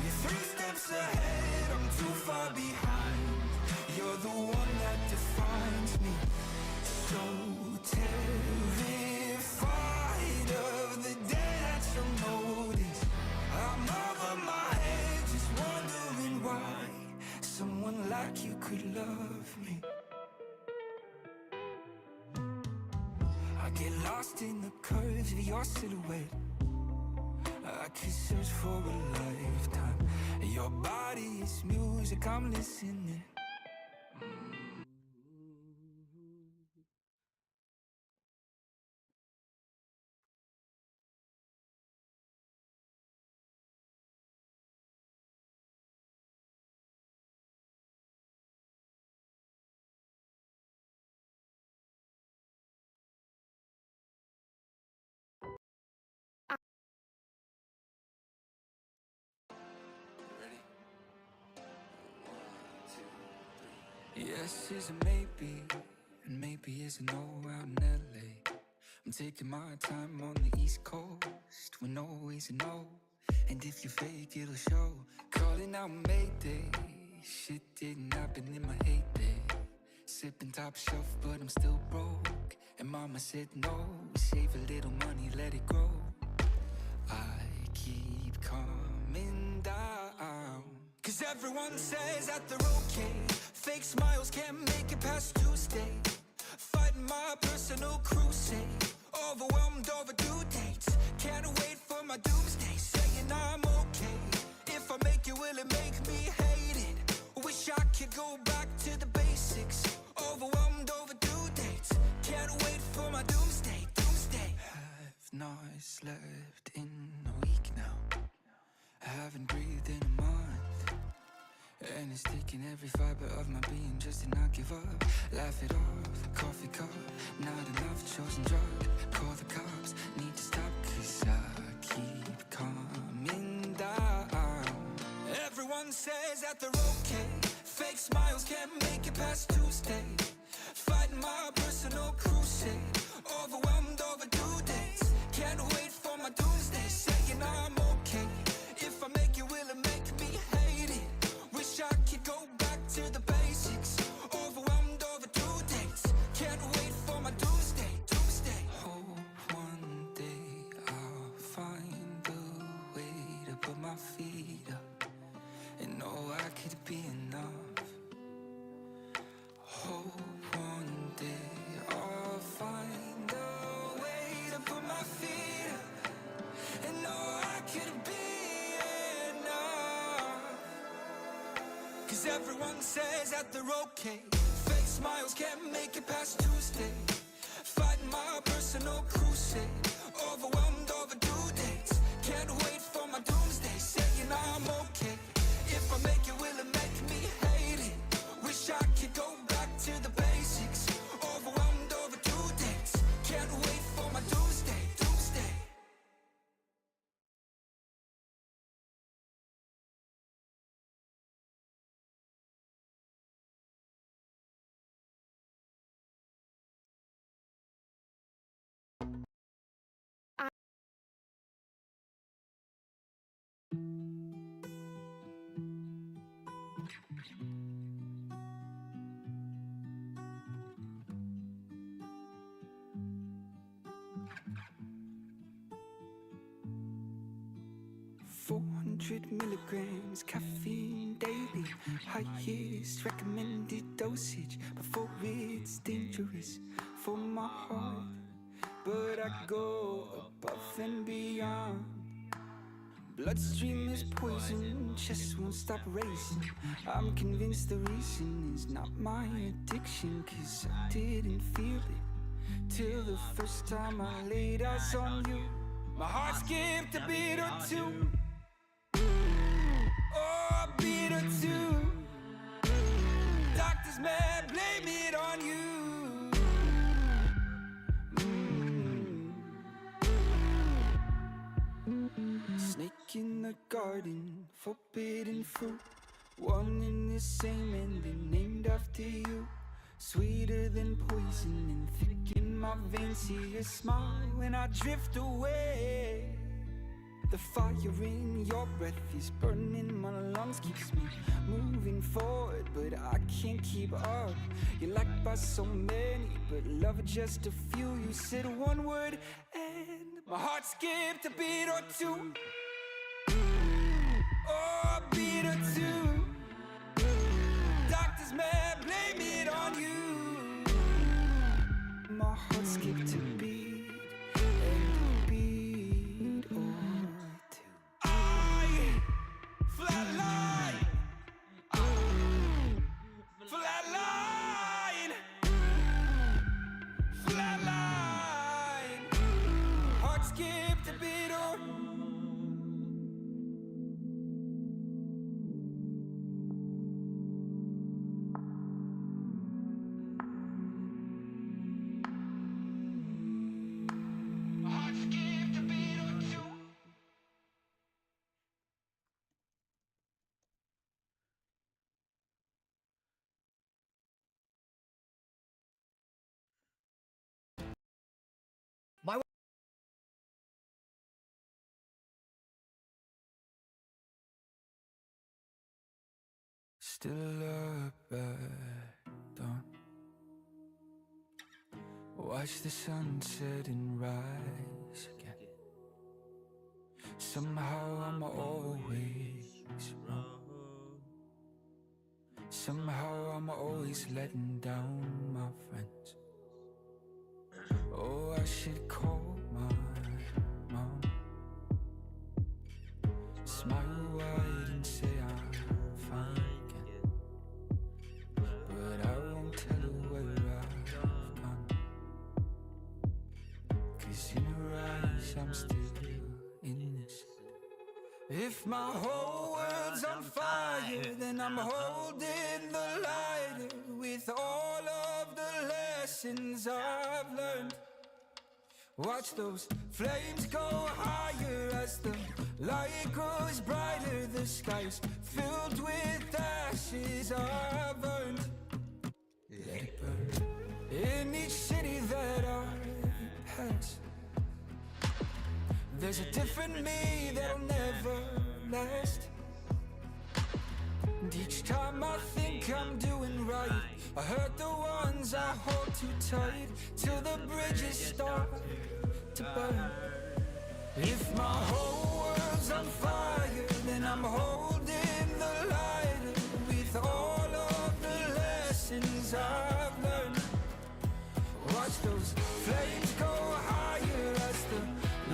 You're 3 steps ahead, I'm too far behind. You're the one that defines me. So terrified of the day that you'll notice I'm over my head, just wondering why someone like you could love me. I get lost in the curves of your silhouette. I could search for a lifetime. Your body is music, I'm listening. Yes is a maybe, and maybe is a no out in LA. I'm taking my time on the East Coast, with no always a no. And if you fake, it'll show. Calling out Mayday, shit didn't happen in my heyday. Sipping top shelf, but I'm still broke. And mama said no, save a little money, let it grow. I keep coming down, 'cause everyone says that they're okay. Fake smiles can't make it past Tuesday. Fighting my personal crusade. Overwhelmed over due dates. Can't wait for my doomsday. Saying I'm okay. If I make it, will it make me hate it? Wish I could go back to the basics. Overwhelmed over due dates. Can't wait for my doomsday. Doomsday. Have not slept in a week now. I haven't breathed in a month. And it's taking every fiber of my being just to not give up. Laugh it off, coffee cup, not enough chosen drug. Call the cops, need to stop 'cause I keep coming down. Everyone says that they're okay. Fake smiles can't make it past Tuesday. Fighting my personal crusade. Overwhelmed over due dates. Can't wait for my doomsday. Saying I'm okay. If I make it, will it make me hate it? Wish I could go back to the basics. Overwhelmed over due dates. Can't wait for my doomsday. Doomsday. Hope one day I'll find a way to put my feet up and know I could be enough. Hope one day I'll find a way to put my feet up and know I could be enough. 'Cause everyone says that they're okay. Fake smiles can't make it past Tuesday. Fighting my personal crusade. Overwhelmed over due dates. Can't wait for my doomsday. Saying I'm okay. If I make it, will it make me hate it? Wish I could go back to the basics. Overwhelmed over due dates. Can't wait for my doomsday. Doomsday. 100 milligrams caffeine daily, highest recommended dosage before it's dangerous for my heart. But I go above and beyond. Bloodstream is poison, chest won't stop racing. I'm convinced the reason is not my addiction, 'cause I didn't feel it till the first time I laid eyes on you. My heart skipped a beat or two. Oh, a beat or two. Doctors may blame it on you. Snake in the garden, forbidden fruit. One and the same ending, named after you. Sweeter than poison and thick in my veins. See your smile when I drift away. The fire in your breath is burning my lungs, keeps me moving forward, but I can't keep up. You're liked by so many, but love just a few. You said one word and my heart skipped a beat or two. Oh, a beat or two. Doctors may blame it on you. My heart skipped a beat and a beat or two. I flatline. Flatline. Flatline. Heart skipped a beat or still up at dawn. Watch the sunset and rise again. Somehow I'm always wrong. Somehow I'm always letting down my friends. Oh, I should call my mom. Smile wide and say I'm fine. But I won't tell her where I've gone, 'cause in her eyes I'm still innocent. If my whole world's on fire, then I'm holding the lighter with all of the lessons I've learned. Watch those flames go higher as the light grows brighter. The sky's filled with ashes I've earned. Let it burn. In each city that I pass, there's a different me that'll never last. And each time I think I'm doing right, I hurt the ones I hold too tight, till the bridges start to burn. If my whole world's on fire, then I'm holding the lighter with all of the lessons I've learned. Watch those flames go higher as the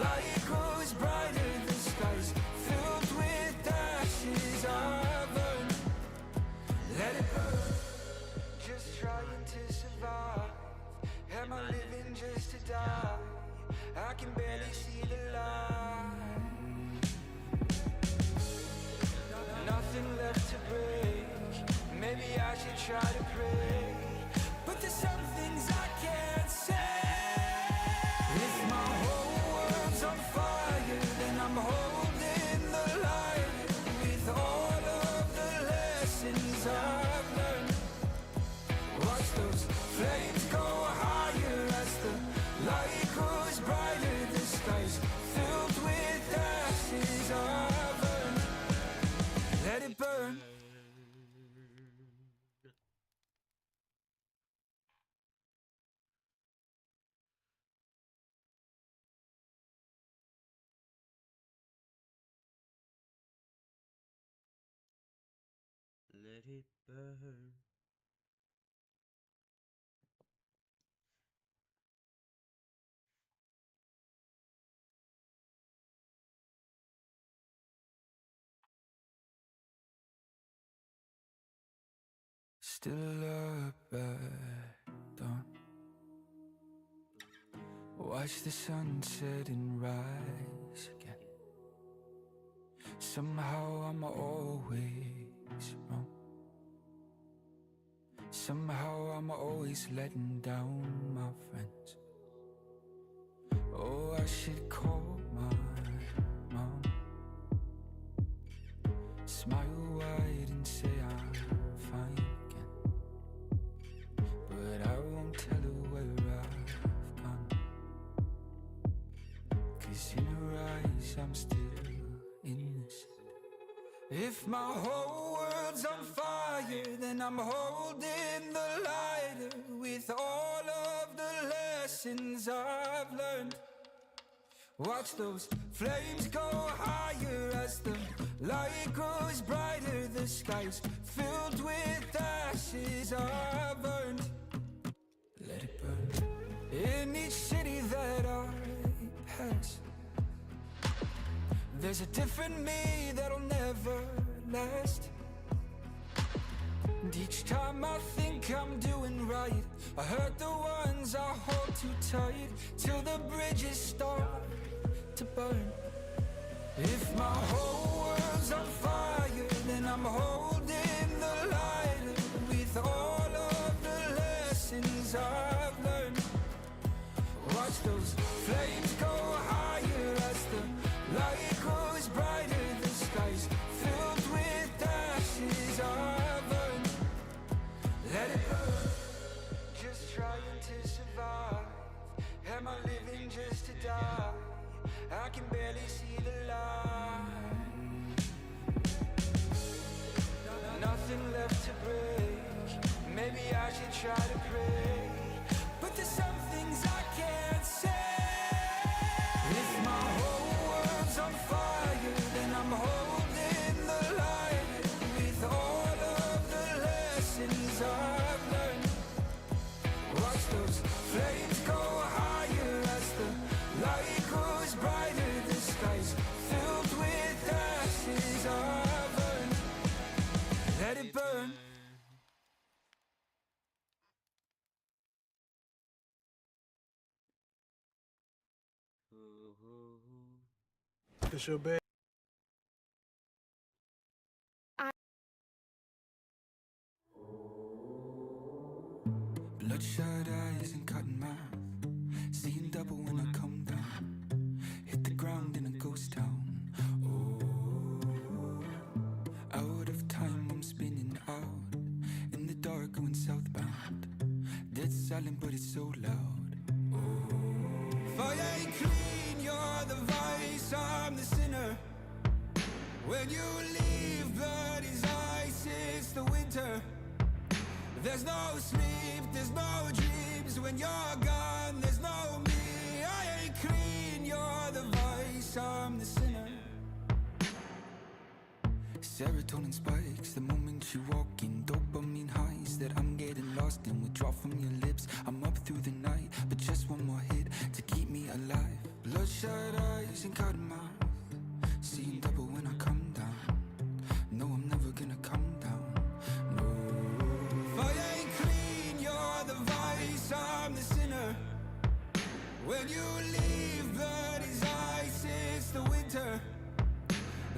light grows brighter. The sky's filled with ashes I've earned. Let it burn. Just trying to survive. Am I living just to die? I can barely see the light. Nothing left to break. Maybe I should try to pray, but there's some things I can't say. If my whole world's on fire, then I'm holding the light with all of the lessons I've learned. Watch those flames go higher as the light grows brighter. The sky's filled with ashes I've earned. Let it burn. Let it burn. Still up at dawn. Watch the sunset and rise again. Somehow I'm always wrong. Somehow I'm always letting down my friends. Oh, I should call my mom. Smile wide and say I'm fine again. But I won't tell her where I've gone. 'Cause in her eyes I'm still innocent. If my whole world's on fire, then I'm holding the lighter with all of the lessons I've learned. Watch those flames go higher as the light grows brighter. The sky's filled with ashes I've earned. Let it burn. In each city that I pass, there's a different me that'll never last. And each time I think I'm doing right, I hurt the ones I hold too tight, till the bridges start to burn. If my whole world's on fire, then I'm holding the lighter with all of the lessons I've learned. Watch those flames go higher as the light grows brighter. The sky's filled with ashes I've earned. Let it burn. Just trying to survive. Am I living just to die? I can barely see the light. Nothing left to break. Maybe I should try to pray, but there's some things I can't say. If my whole world's on fire, then I'm holding the light with all of the lessons I've learned. Watch those flames go higher as the light grows brighter. The sky's filled with ashes I've earned. Let it burn. It's your bed. Bloodshot eyes and cutting mouth, seeing double when I come down. Hit the ground in a ghost town. Oh, out of time I'm spinning out in the dark going southbound. Dead silent but it's so loud. Oh, fire ain't clean, you're the vice, I'm the sinner. When you leave, blood is ice, it's the winter. There's no sleep, there's no dreams. When you're gone, there's no me. I ain't clean, you're the vice, I'm the sinner. Serotonin spikes the moment you walk in. Dopamine highs that I'm getting lost in. Withdraw from your lips, I'm up through the night, but just one more hit to keep me alive. Bloodshot eyes and cut mouth, seeing double when I come down. No, I'm never gonna come down. No, fire ain't clean, you're the vice, I'm the sinner. When you leave, blood is ice, it's the winter.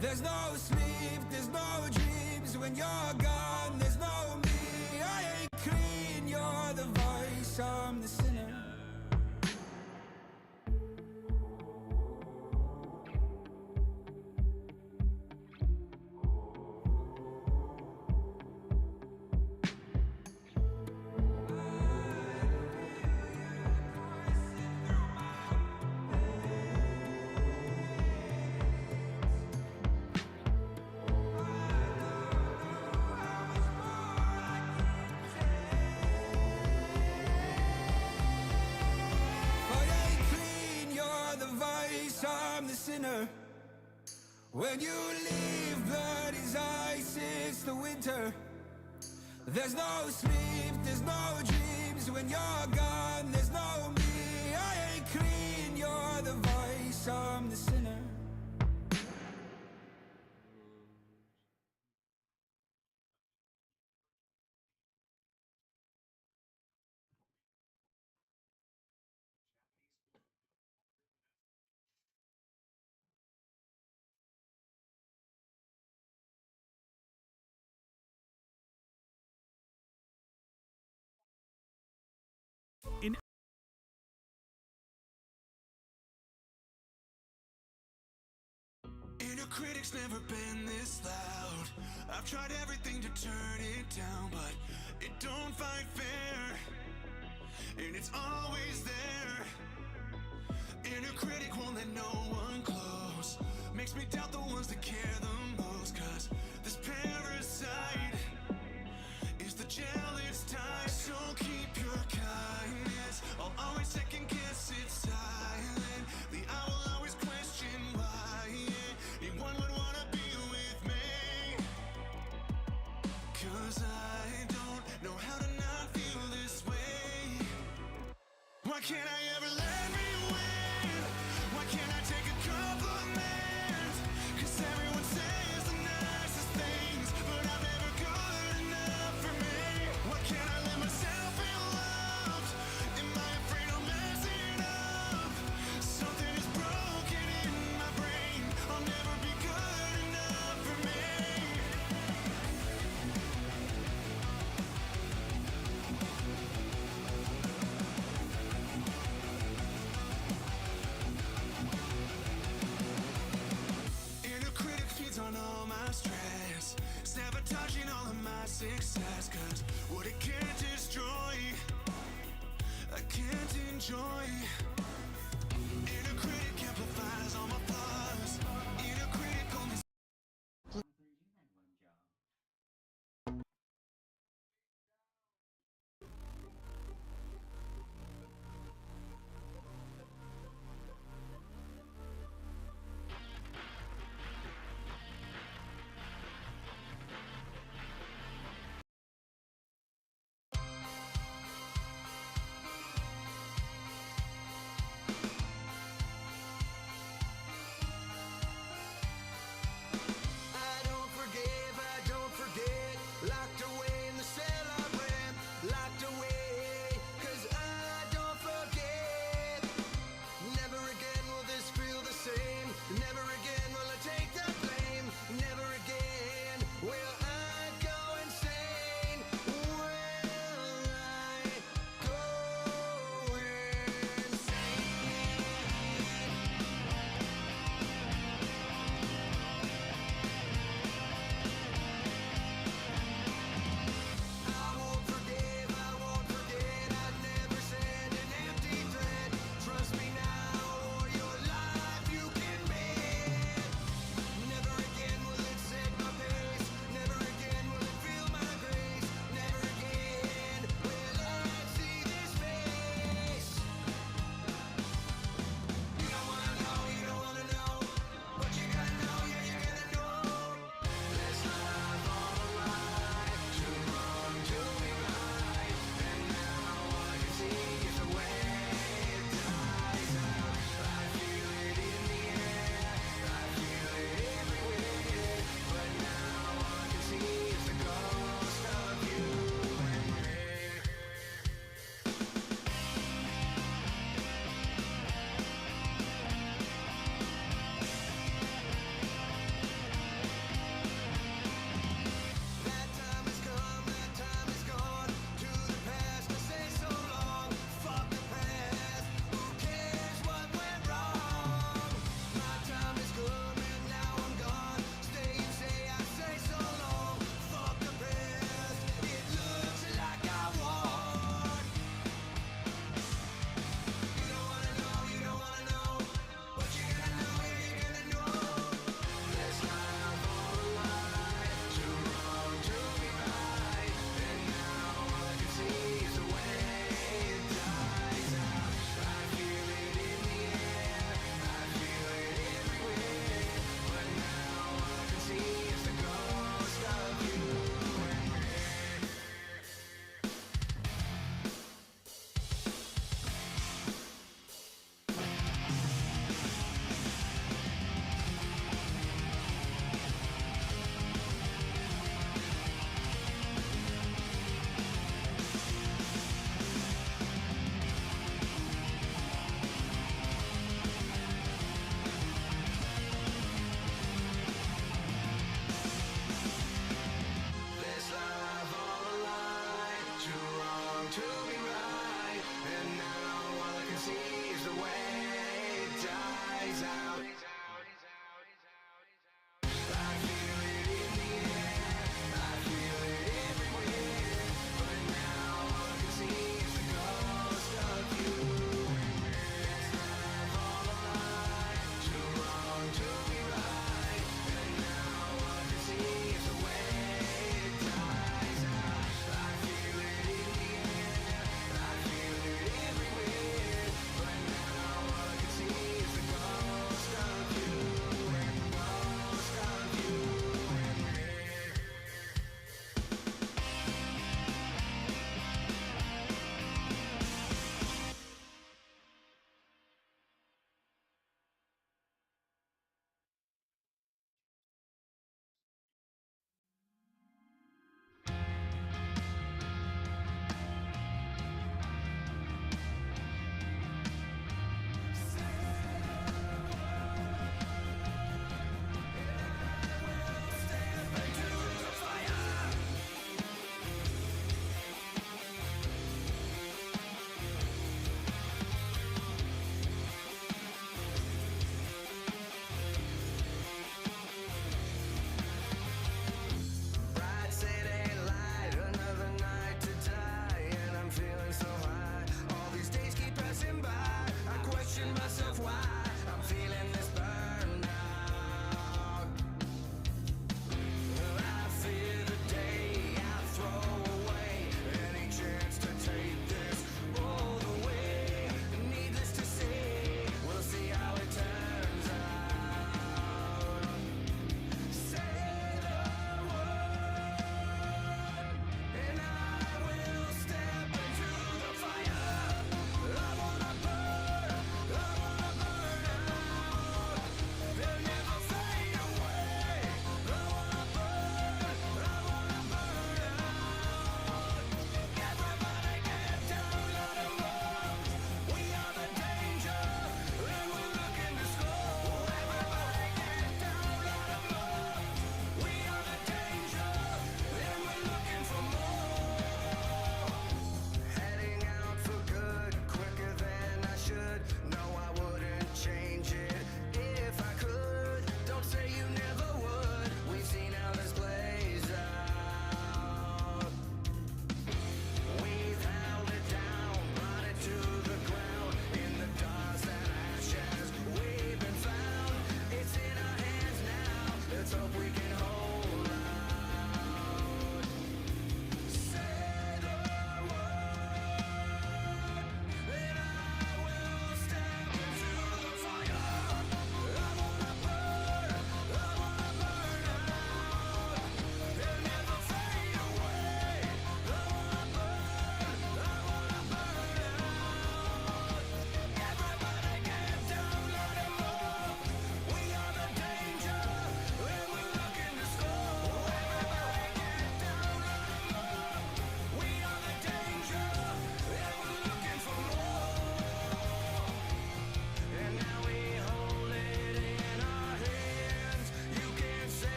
There's no sleep, there's no dreams. When you're gone, there's no me. I ain't clean, you're the vice, I'm the sinner. I'm the sinner. When you leave, blood is ice, it's the winter. There's no sleep, there's no dreams when you're gone. There's no me, I ain't clean. You're the vice, I'm the sinner. In Inner critic's never been this loud. I've tried everything to turn it down, but it don't fight fair, and it's always there. Inner critic won't let no one close. Makes me doubt the ones that care the most, cause this parasite is the jealous type. So keep your kindness, I'll always second guess it silently. I will always question why anyone would wanna be with me, cause I don't know how to not feel this way. Why can't I ever let me win? Why can't I take a compliment? Cause everyone says the nicest things, but I'm never good enough for me. Why can't I let myself feel loved? Am I afraid of messing up? Something is broken in my brain. I'll never be good enough for me. Inner critic feeds on all my stress, sabotaging all of my success. Cause what it can't destroy, I can't enjoy. Inner critic amplifies all my flaws. Inner critic only.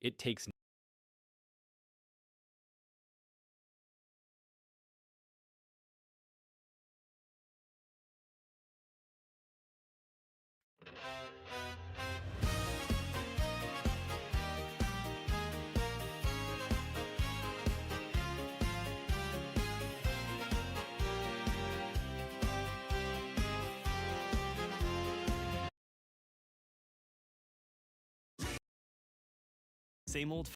it takes same old